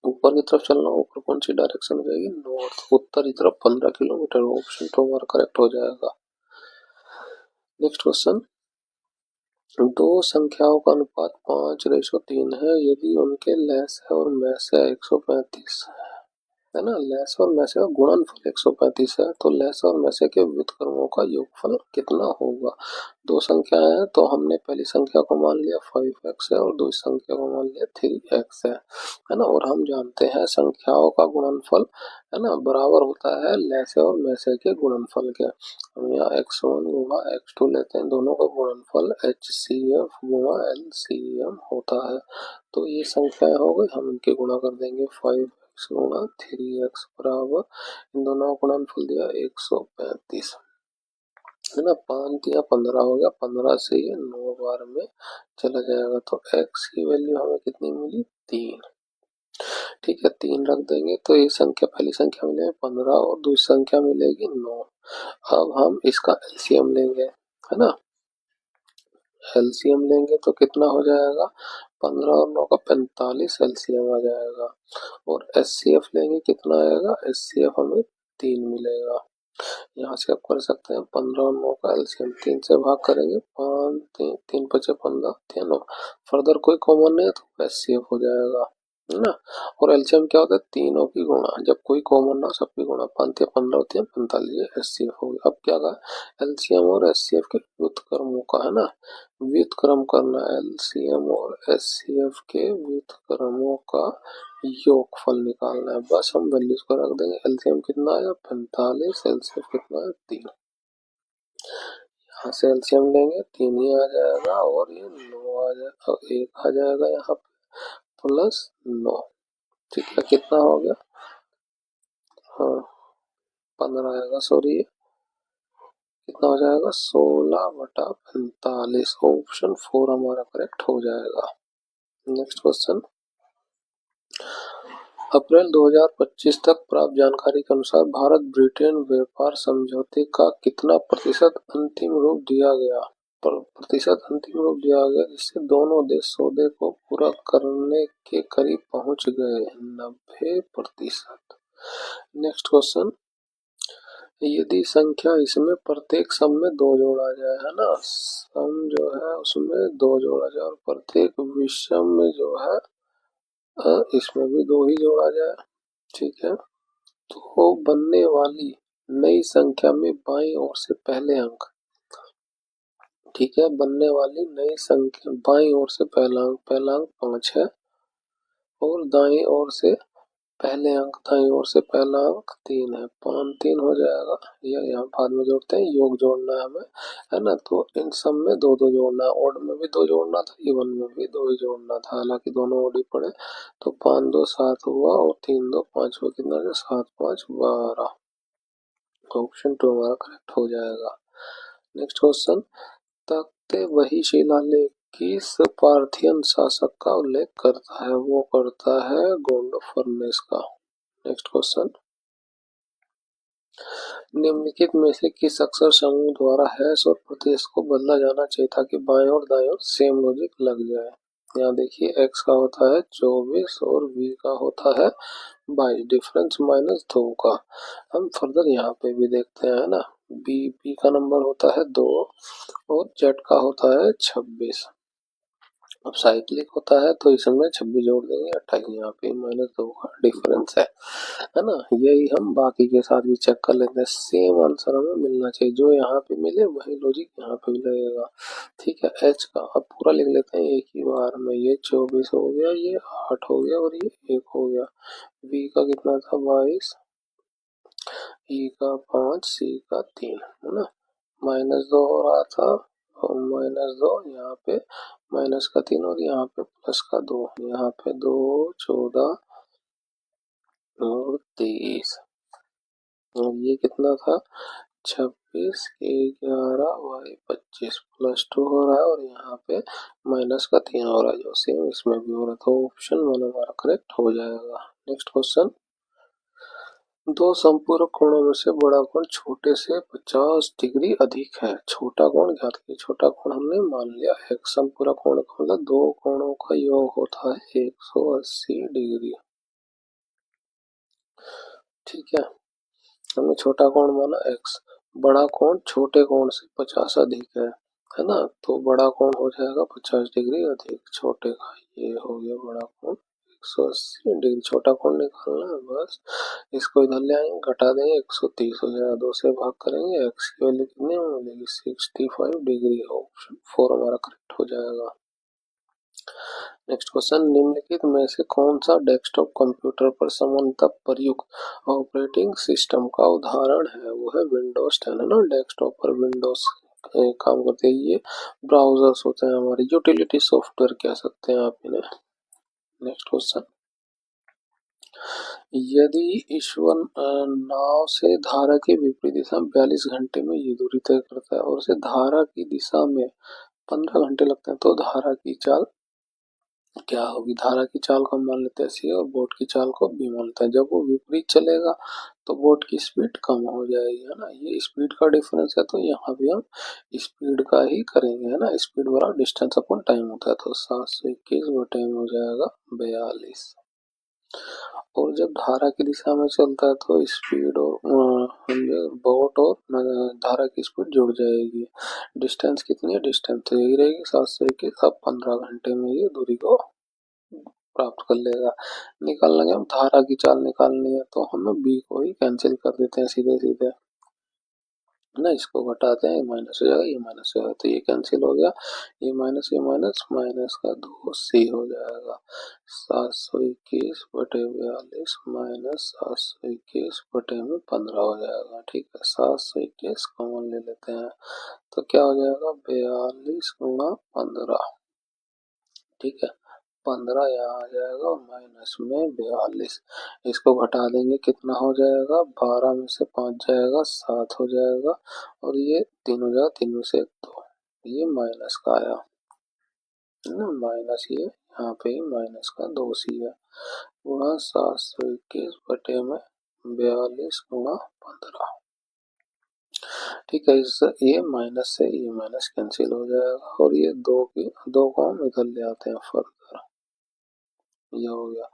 ऊपर की तरफ चलना, ऊपर कौन सी डायरेक्शन हो जाएगी, नॉर्थ, उत्तर की तरफ 15 किलोमीटर, ऑप्शन 2 हमारा करेक्ट हो जाएगा। नेक्स्ट क्वेश्चन, दो संख्याओं का अनुपात 5:3 है, यदि उनके लैस है और मैस है 135 है ना, लैस और मैसे का गुणनफल 135 है, तो लैस और मैसे के व्युत्क्रमों का योगफल कितना होगा। दो संख्याएं हैं, तो हमने पहली संख्या को मान लिया 5x है और दूसरी संख्या को मान लिया 3x है ना, और हम जानते हैं संख्याओं का गुणनफल है ना बराबर होता है लैसे और मैसे के गुणनफल के। हम यहाँ x1 गुणा x2 लेते हैं, दोनों का गुणनफल HCF गुणा LCM होता है, तो ये संख्याएं हो गई, हम इनके गुणा कर देंगे, 5x गुणा 3x बराबर, इन दोनों का गुणनफल दिया 135। है ना। 5 या 15 हो गया, 15 से ये 9 बार में चला जाएगा, तो x की वैल्यू हमें कितनी मिली, 3। ठीक है, 3 रख देंगे तो ये संख्या, पहली संख्या मिलेगी 15 और दूसरी संख्या मिलेगी 9। अब हम इसका एलसीएम लेंगे, है ना। एलसीएम लेंगे तो कितना हो जाएगा, 15 और 9 का 45 एलसीएम आ जाएगा। और एचसीएफ लेंगे, कितना आएगा, एचसीएफ हमें 3 मिलेगा। यहाँ से आप कर सकते हैं 15 और 9 का एलसीएम 3 से भाग करेंगे, 5 3 3 5 15 3 9। फर्दर कोई कॉमन नहीं है तो एचसीएफ हो जाएगा, है ना। और एलसीएम क्या होता है, तीनों की गुणा, जब कोई कॉमन ना सबकी गुणा, 5 या 15 होती है 45, एचसीएफ हो गया। अब क्या कहा, एलसीएम और एचसीएफ के व्युत्क्रमों का, है ना, व्युत्क्रम करना है। एलसीएम और एचसीएफ के व्युत्क्रमों का योगफल निकालना है। बस हम वैल्यूज को रख देंगे, एलसीएम कितना आया 45, एलसीएफ कितना है 3। यहाँ से एलसीएम लेंगे 3 ही आ जाएगा और ये 9 आ जाएगा और 1 आ जाएगा यहाँ पे प्लस 9। ठीक है, कितना हो गया, हाँ 15 आएगा, सॉरी कितना हो जाएगा, 16/45। ऑप्शन 4 हमारा करेक्ट हो जाएगा। नेक्स्ट क्वेश्चन, अप्रैल 2025 तक प्राप्त जानकारी के अनुसार भारत ब्रिटेन व्यापार समझौते का कितना प्रतिशत अंतिम रूप दिया गया, जिससे दोनों देश सौदे को पूरा करने के करीब पहुंच गए, 90%। नेक्स्ट क्वेश्चन, यदि संख्या इसमें प्रत्येक सम में 2 जोड़ा जाए, है ना, सम जो है उसमें 2 जोड़ा जाए और प्रत्येक विषम में जो है इसमें भी 2 ही जोड़ा जाए। ठीक है, तो बनने वाली नई संख्या में बाईं ओर से पहले अंक, ठीक है, बनने वाली नई संख्या बाईं ओर से पहला अंक 5 है और दाईं ओर से पहले अंक, दाईं ओर से पहला अंक 3 है, 5 3 हो जाएगा। या यहाँ बाद में जोड़ते हैं, योग जोड़ना है हमें, है ना। तो इन सब में 2 2 जोड़ना है, ऑड में भी 2 जोड़ना था, इवन में भी 2 ही जोड़ना था, हालांकि दोनों ऑड ही पड़े। तो 5 2 7 हुआ और 3 2 5 हुआ, कितना 7 5 12। ऑप्शन 2 हमारा करेक्ट हो जाएगा। नेक्स्ट क्वेश्चन, तख्ते वही शिलालेख किस पार्थियन शासक का उल्लेख करता है, वो करता है गोंड फर्नेस का। नेक्स्ट क्वेश्चन, निम्नलिखित में से किस अक्षर समूह द्वारा हैश और प्रत्यय को बदला जाना चाहिए ताकि बाएं और दाएं और सेम लॉजिक लग जाए। यहाँ देखिए, x का होता है 24 और v का होता है 22, डिफरेंस -2 का। हम फर्दर यहाँ पे भी देखते हैं, ना, b का नंबर होता है 2 और z का होता है 26। अब साइक्लिक होता है तो इसमें 26 जोड़ देंगे, 28, यहाँ पे -2 का डिफरेंस है ना। यही हम बाकी के साथ भी चेक कर लेते हैं, सेम आंसर हमें मिलना चाहिए, जो यहाँ पे मिले वही लॉजिक यहाँ पे भी लगेगा। ठीक है, एच का अब पूरा लिख लेते हैं एक ही बार में, ये 24 हो गया, ये 8 हो गया और ये 1 हो गया। वी का कितना था 22, ई का 5, सी का 3, है ना। -2 हो रहा था और -2 यहाँ पे माइनस का 3 और यहाँ पे प्लस का 2, यहाँ पे 2 14 और 23 और ये कितना था 26 11 y 25 +2 हो रहा है और यहाँ पे -3 हो रहा है, जो सेम इसमें भी हो रहा था। ऑप्शन 1 हमारा करेक्ट हो जाएगा। नेक्स्ट क्वेश्चन, दो संपूरक कोणों में से बड़ा कोण छोटे से 50 डिग्री अधिक है, छोटा कोण ज्ञात कीजिए। छोटा कोण हमने मान लिया, एक संपूरक कोण का मतलब दो कोणों का योग होता है 180 डिग्री। ठीक है, हमने छोटा कोण माना x, बड़ा कोण छोटे कोण से 50 अधिक है ना, तो बड़ा कोण हो जाएगा 50 डिग्री अधिक छोटे का, ये हो गया बड़ा कोण 180 डिग्री। छोटा कोण निकालना है, बस इसको इधर ले आएंगे, घटा देंगे, 130 हो जाएगा, 2 से भाग करेंगे, x की वैल्यू कितनी मिलेगी 65 डिग्री। ऑप्शन 4 हमारा करेक्ट हो जाएगा। नेक्स्ट क्वेश्चन, निम्नलिखित में से कौन सा डेस्कटॉप कंप्यूटर पर सामान्यतः प्रयुक्त ऑपरेटिंग सिस्टम का उदाहरण है, वो है विंडोज 10, है ना। डेस्कटॉप पर विंडोज काम करते हैं, ये ब्राउजर्स होते हैं हमारे, यूटिलिटी सॉफ्टवेयर कह सकते हैं आप इन्हें। नेक्स्ट क्वेश्चन, यदि ईश्वर नाव से धारा के विपरीत दिशा में 42 घंटे में ये दूरी तय करता है और उसे धारा की दिशा में 15 घंटे लगते हैं, तो धारा की चाल क्या होगी? धारा की चाल को हम मान लेते हैं सी और बोट की चाल को बी मान लेते हैं। जब वो विपरीत चलेगा तो बोट की स्पीड कम हो जाएगी, है ना। ये स्पीड का डिफरेंस है, तो यहाँ भी हम स्पीड का ही करेंगे, है ना। स्पीड बराबर डिस्टेंस अपॉन टाइम होता है, तो 721 बटे में हो जाएगा 42। और जब धारा की दिशा में चलता है तो स्पीड और बोट और धारा की स्पीड जुड़ जाएगी। डिस्टेंस कितनी है? डिस्टेंस तो यही रहेगी 721। अब 15 घंटे में ये दूरी को प्राप्त कर लेगा। निकालना है, हम धारा की चाल निकालनी है, तो हमें बी को ही कैंसिल कर देते हैं सीधे सीधे, ना। इसको घटाते हैं, माइनस हो जाएगा, ये माइनस हो जाएगा, तो ये कैंसिल हो गया। ये माइनस माइनस का 2c हो जाएगा। 721 बटे 42 माइनस 721 बटे में 15 हो जाएगा। ठीक है, 721 कॉमन ले लेते हैं, तो क्या हो जाएगा? 42 गुणा 15। ठीक है, 15 यहाँ आ जाएगा और माइनस में 42। इसको घटा देंगे, कितना हो जाएगा? 12 में से 5 जाएगा, 7 हो जाएगा, और ये 3 हो जाएगा, 3 में से 2, ये माइनस का आया, है ना। माइनस ये यहाँ पे ही माइनस का 2c है, गुणा 721 बटे में 42 गुणा 15। ठीक है, इस ये माइनस से ये माइनस कैंसिल हो जाएगा, और ये दो को हम इधर ले आते हैं फर्दर, ये हो गया।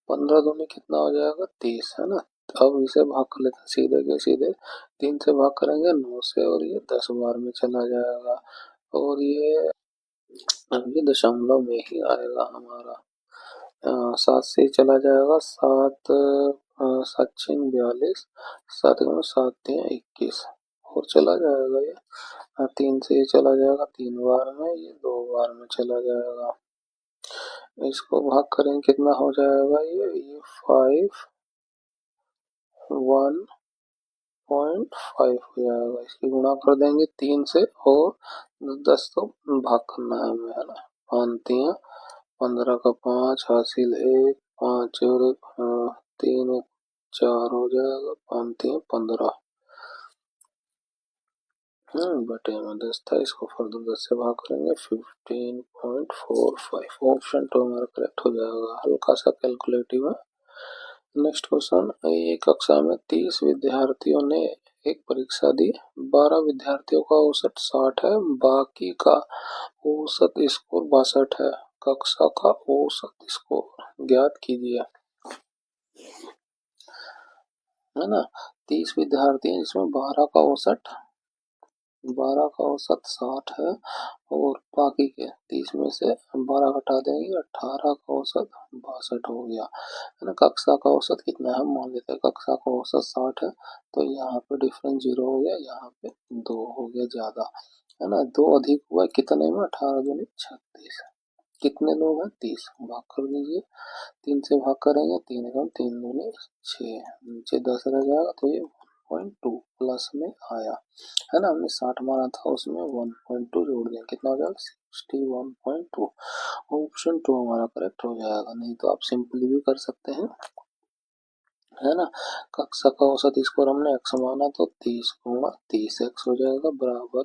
15 दूनी कितना हो जाएगा? 30, है ना। अब इसे भाग कर लेते हैं सीधे के सीधे, 3 से भाग करेंगे 9 से, और ये 10 बार में चला जाएगा, और ये दशमलव में ही आएगा हमारा। 7 से ही चला जाएगा, 7 7 6 42, 7 7 3 21, और चला जाएगा ये। 3 से ये चला जाएगा 3 बार में, ये 2 बार में चला जाएगा। इसको भाग करें, कितना हो जाएगा? ये 5 1.5 हो जाएगा। इसकी गुणा कर देंगे 3 से, और 10 तो भाग करना है हमें, है ना। 5 3 15 का 5 हासिल 1, 5 और 3 4 हो जाएगा, 5 3 15। बटे में 10 था, इसको फर्दर 10 से भाग करेंगे, 15.45। ऑप्शन 2 हमारा करेक्ट हो जाएगा। हल्का सा कैलकुलेटिव है। नेक्स्ट क्वेश्चन, एक कक्षा में 30 विद्यार्थियों ने एक परीक्षा दी, 12 विद्यार्थियों का औसत 60 है, बाकी का औसत स्कोर 62 है। कक्षा का औसत स्कोर ज्ञात कीजिए, है ना। 30 विद्यार्थी हैं जिसमें 12 का औसत 60 है, और बाकी के 30 में से 12 घटा देंगे, 18 का औसत 62 हो गया, है ना। कक्षा का औसत कितना है? हम मान लेते हैं कक्षा का औसत 60 है, तो यहाँ पे डिफरेंस 0 हो गया, यहाँ पे 2 हो गया ज्यादा, है ना। 2 अधिक हुआ कितने में? 18 दूनी 36। कितने लोग हैं? 30, भाग कर दीजिए, 3 से भाग करेंगे, 3 एकम 3 दूनी 6, नीचे 10 रह जाएगा, तो ये 1.2 प्लस में आया, है ना। हमने 60 माना था, उसमें 1.2 जोड़ दें, कितना हो जाएगा? 61.2। ऑप्शन 2 हमारा करेक्ट हो जाएगा। नहीं तो आप सिंपली भी कर सकते हैं, है ना। कक्षा का औसत स्कोर हमने x माना, तो 30 गुणा 30x हो जाएगा, बराबर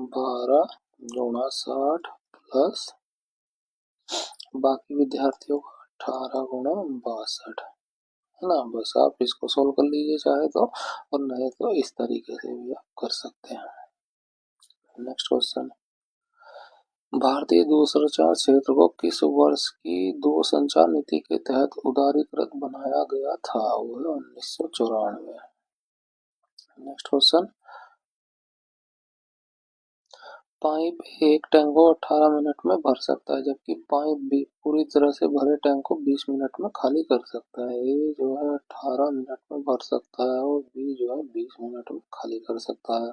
12 गुणा 60 प्लस बाकी विद्यार्थियों का 18 गुणा 62, है ना। बस आप इसको सोल्व कर लीजिए चाहे तो, और नहीं तो इस तरीके से भी आप कर सकते हैं। नेक्स्ट क्वेश्चन, भारतीय दूरसंचार क्षेत्र को किस वर्ष की दूरसंचार नीति के तहत उदारीकृत बनाया गया था? वह 1994। नेक्स्ट क्वेश्चन, पाइप एक टैंक को 18 मिनट में भर सकता है, जबकि पाइप बी पूरी तरह से भरे टैंक को 20 मिनट में खाली कर सकता है। ए जो है 18 मिनट में भर सकता है, और बी जो है 20 मिनट में खाली कर सकता है।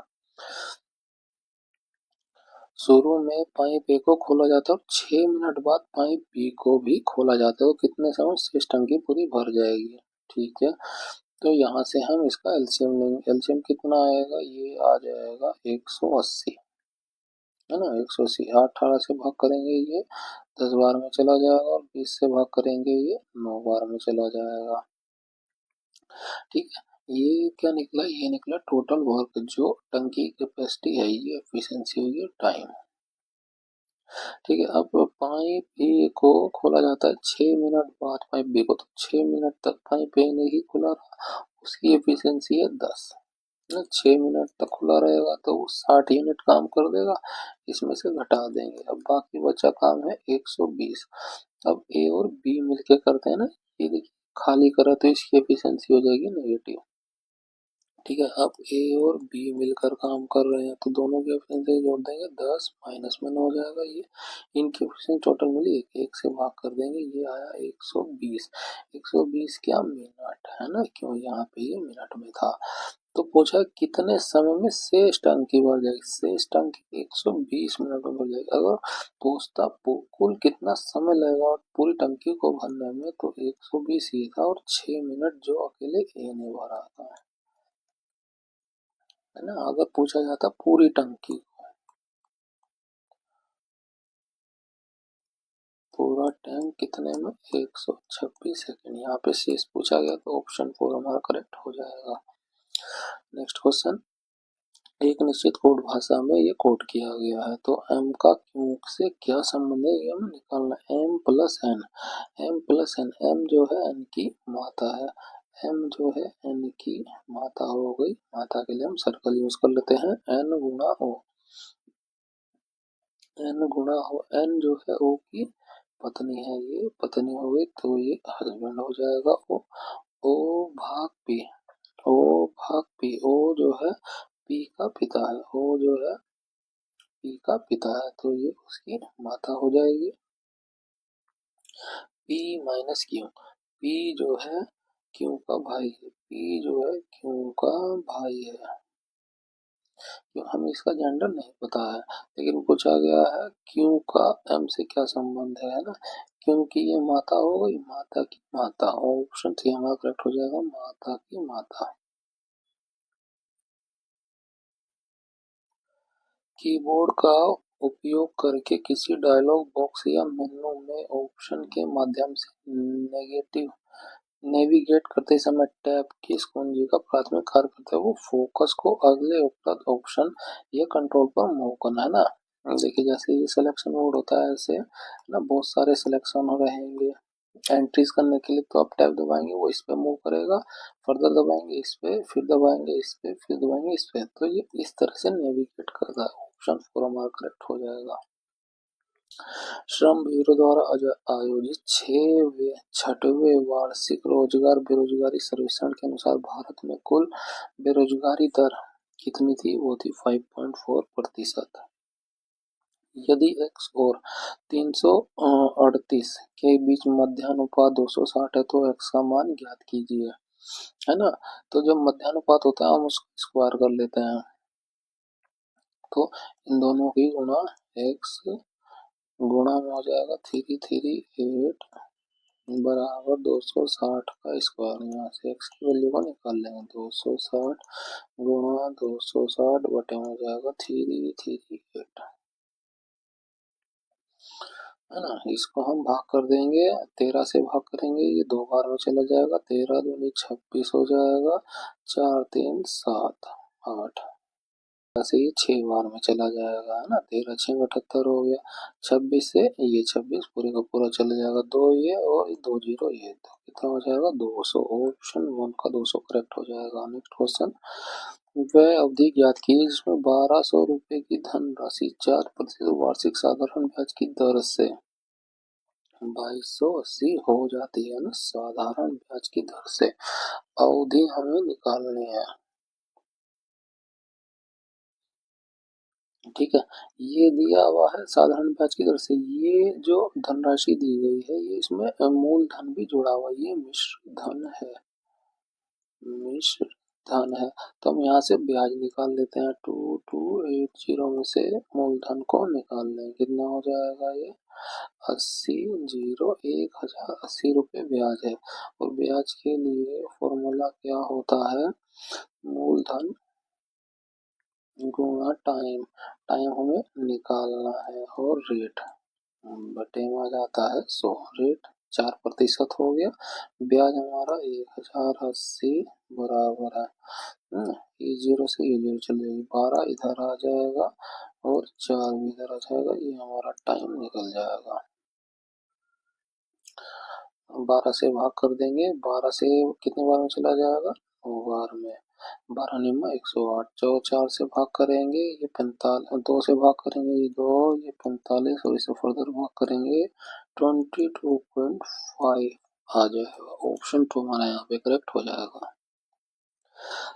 शुरू में पाइप ए को खोला जाता है और 6 मिनट बाद पाइप बी को भी खोला जाता है, तो कितने समय से इस टंकी पूरी भर जाएगी? ठीक है, तो यहाँ से हम इसका एलसीएम लेंगे। एलसीएम कितना आएगा? ये आ जाएगा 180, है ना। 180 18 से भाग करेंगे, ये 10 बार में चला जाएगा, और 20 से भाग करेंगे, ये 9 बार में चला जाएगा। ठीक है, ये क्या निकला, ये निकला टोटल वर्क जो टंकी कैपेसिटी है, ये एफिशिएंसी हुई टाइम। ठीक है, अब पाइप ए को खोला जाता है 6 मिनट बाद पाइप बी को, तो 6 मिनट तक पाइप ए नहीं खुला रहा, उसकी एफिशिएंसी है 10। 6 मिनट तक खुला रहेगा तो वो 60 यूनिट काम कर देगा, इसमें से घटा देंगे, अब बाकी बचा काम है 120। अब ए और बी मिलके करते हैं ना, ये देखिए खाली करा तो इसकी एफिशिएंसी हो जाएगी नेगेटिव। ठीक है, अब ए और बी मिलकर काम कर रहे हैं तो दोनों की एफिशिएंसी जोड़ देंगे, 10 माइनस में 9 हो जाएगा, ये इनकी एफिशिएंसी टोटल मिली, एक से भाग कर देंगे, ये आया 120। 120 क्या मिनट है ना, क्यों यहाँ पे ये मिनट में था। तो पूछा कितने समय में शेष टंकी भर जाएगी, शेष टंकी 120 मिनट में भर जाएगी। अगर पूछता कुल कितना समय लगेगा और पूरी टंकी को भरने में, तो 120 ही था और 6 मिनट जो अकेले ए ने भरा था, है ना। अगर पूछा जाता पूरी टंकी, पूरा टैंक कितने में, 126 सेकेंड, यहाँ पे शेष पूछा गया तो ऑप्शन 4 हमारा करेक्ट हो जाएगा। नेक्स्ट क्वेश्चन, एक निश्चित कोड भाषा में ये कोड किया गया है, तो m का q से क्या संबंध है, ये हमें निकालना है। m plus n, m plus n, m जो है n की मात्रा है, m जो है n की मात्रा हो गई, मात्रा के लिए हम सर्कल यूज कर लेते हैं, n गुणा o, n गुणा हो, n जो है o की पत्नी है, ये पत्नी हो गई तो ये हस्बैंड हो जाएगा, ओ भाग पी, ओ भाग पी, ओ जो है पी का पिता है, ओ जो है पी का पिता है तो ये उसकी माता हो जाएगी। पी माइनस क्यू, पी जो है क्यू का भाई है, पी जो है क्यू का भाई है, क्यों हमें इसका जेंडर नहीं पता है, लेकिन पूछा गया है क्यू का एम से क्या संबंध है ना, क्योंकि ये माता हो गई, माता की माता, ऑप्शन सी हमारा करेक्ट हो जाएगा, माता की माता। कीबोर्ड का उपयोग करके किसी डायलॉग बॉक्स या मेनू में ऑप्शन के माध्यम से नेगेटिव नेविगेट करते समय टैब किस कुंजी का प्राथमिक कार्य करता है, वो फोकस को अगले उपलब्ध ऑप्शन या कंट्रोल पर मूव करना, है ना। देखिए जैसे ये सिलेक्शन मोड होता है, ऐसे ना बहुत सारे सिलेक्शन हो रहेंगे, एंट्रीज करने के लिए तो आप टैब दबाएंगे वो इस पे मूव करेगा, फर्दर दबाएंगे इस पे, फिर दबाएंगे इस पे, फिर दबाएंगे इस पे, तो ये इस तरह से नेविगेट करता है, ऑप्शन 4 हमारा करेक्ट हो जाएगा। श्रम ब्यूरो द्वारा आयोजित छठवें वार्षिक रोजगार बेरोजगारी सर्वेक्षण के अनुसार भारत में कुल बेरोजगारी दर कितनी थी, वो थी 5.4%। यदि x और 338 के बीच मध्यानुपात 260 है तो x का मान ज्ञात कीजिए, है ना। तो जब मध्यानुपात होता है हम उसको स्क्वायर कर लेते हैं, तो इन दोनों की गुणा x गुणा में हो जाएगा 338 बराबर 260 का स्क्वायर, यहाँ से x की वैल्यू को निकाल लेंगे, 260 गुणा 260 बटे में हो जाएगा 338, है ना। इसको हम भाग कर देंगे, 13 से भाग करेंगे, ये 2 बार में चला जाएगा, 13 दूनी 26 हो जाएगा, 4 3 7 8, ऐसे ये 6 बार में चला जाएगा, है ना। 13 6 78 हो गया, 26 से ये 26 पूरे का पूरा चला जाएगा, 2 ये और 2 जीरो ये, तो कितना हो जाएगा 200, ऑप्शन 1 का 200 करेक्ट हो जाएगा। नेक्स्ट क्वेश्चन, वह अवधि ज्ञात कीजिए जिसमें 1200 रुपए की धनराशि 4% वार्षिक साधारण ब्याज की दर से 2280 हो जाती है ना, साधारण ब्याज की दर से। अवधि हमें निकालनी है, ठीक है। ये दिया हुआ है साधारण ब्याज की दर से, ये जो धनराशि दी गई है ये इसमें मूलधन भी जुड़ा हुआ है, ये मिश्र धन है, मिश्र धन है, तो हम यहाँ से ब्याज निकाल लेते हैं, 2280 में से मूलधन को निकाल लें, कितना हो जाएगा ये 80 जीरो 1080 रुपये ब्याज है, और ब्याज के लिए फॉर्मूला क्या होता है, मूलधन गुणा टाइम, टाइम हमें निकालना है और रेट बटे में आ जाता है 100, रेट 4% हो गया। ब्याज हमारा 1080 बराबर है। ये जीरो से ये जीरो चले जाएगी, 12 इधर आ जाएगा और 4 भी इधर आ जाएगा, ये हमारा टाइम निकल जाएगा। 12 से भाग कर देंगे, 12 से कितने बार में चला जाएगा, 2 बार में। 12 निम्मा 108, जो 4 से भाग करेंगे ये 45, 2 से भाग करेंगे ये 2, ये 45 और इसे फर्दर भाग करेंगे 22.5 आ जाएगा। ऑप्शन 2 हमारा यहाँ पे करेक्ट हो जाएगा।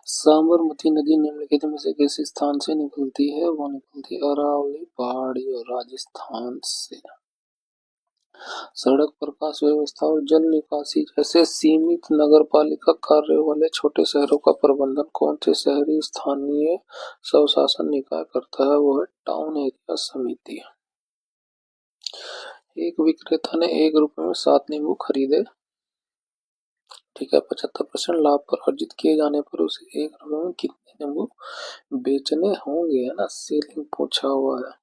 साबरमती नदी निम्नलिखित में से किस स्थान से निकलती है, वो निकलती है अरावली पहाड़ी और राजस्थान से। सड़क, प्रकाश व्यवस्था और जल निकासी जैसे सीमित नगरपालिका कार्य वाले छोटे शहरों का प्रबंधन कौन से शहरी स्थानीय स्वशासन निकाय करता है, वो है टाउन एरिया समिति। एक विक्रेता ने 1 रुपए में 7 नींबू खरीदे, ठीक है। 75% लाभ पर अर्जित किए जाने पर उसे 1 रुपए में कितने नींबू बेचने होंगे, है ना, सेलिंग पूछा हुआ है।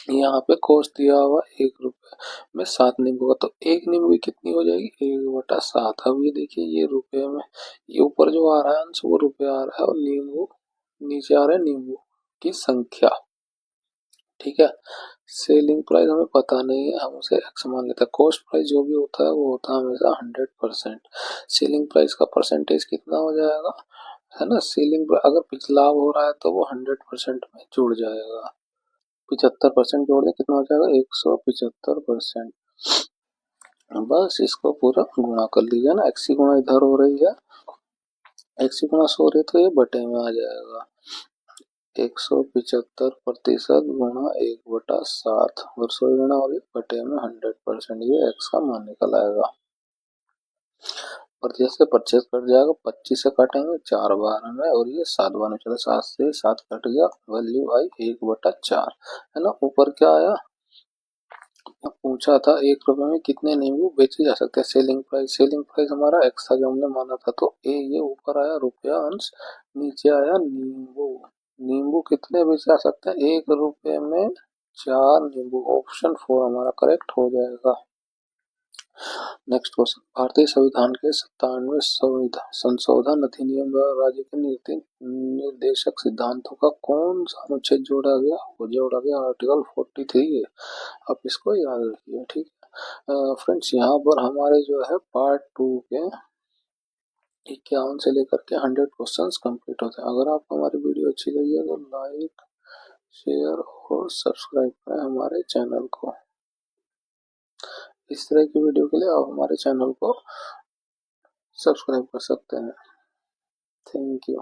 यहाँ पे कॉस्ट दिया हुआ 1 रुपए में 7 नींबू का, तो 1 नींबू की कितनी हो जाएगी, 1/7। अब ये देखिए, ये रुपए में, ये ऊपर जो आ रहा है अंश वो रुपए आ रहा है और नींबू नीचे आ रहा है नींबू की संख्या, ठीक है। सेलिंग प्राइस हमें पता नहीं है, हम उसे एक्स मान लेते हैं। कॉस्ट प्राइस जो भी होता है वो होता है हमेशा 100%। सेलिंग प्राइस का परसेंटेज कितना हो जाएगा, है ना, सेलिंग अगर पिछला लाभ हो रहा है तो वो 100% में जुड़ जाएगा। 75% जोड़ दे, कितना हो जाएगा, 175%। बस इसको पूरा गुणा कर लीजिए ना, एक्सी गुणा इधर हो रही है, एक्सी गुणा 100 रही तो ये बटे में आ जाएगा। 175% गुणा 1/7 और 100 गुणा हो रही बटे में 100%, ये एक्स का मान निकल आएगा। परचेस से परचेस कट जाएगा, 25 से काटेंगे 4 बार में और ये 7 बार में चला, 7 से 7 कट गया, वैल्यू आई 1/4, है ना। ऊपर क्या आया, पूछा था 1 रुपए में कितने नींबू बेचे जा सकते हैं, सेलिंग प्राइस। सेलिंग प्राइस हमारा एक्स था जो हमने माना था, तो ये ऊपर आया रुपया अंश, नीचे आया नींबू। नींबू कितने बेचे जा सकते हैं, 1 रुपए में 4 नींबू। ऑप्शन 4 हमारा करेक्ट हो जाएगा। नेक्स्ट क्वेश्चन, भारतीय संविधान के 97वें संशोधन अधिनियम द्वारा राज्य के नीति निर्देशक सिद्धांतों का कौन सा अनुच्छेद जोड़ा गया, वो जोड़ा गया आर्टिकल 43 है। आप इसको याद रखिए, ठीक है। फ्रेंड्स, यहाँ पर हमारे जो है पार्ट 2 के 51 से लेकर के 100 क्वेश्चंस कंप्लीट होते हैं। अगर आपको हमारी वीडियो अच्छी लगी है तो लाइक, शेयर और सब्सक्राइब करें हमारे चैनल को। इस तरह की वीडियो के लिए आप हमारे चैनल को सब्सक्राइब कर सकते हैं। Thank you.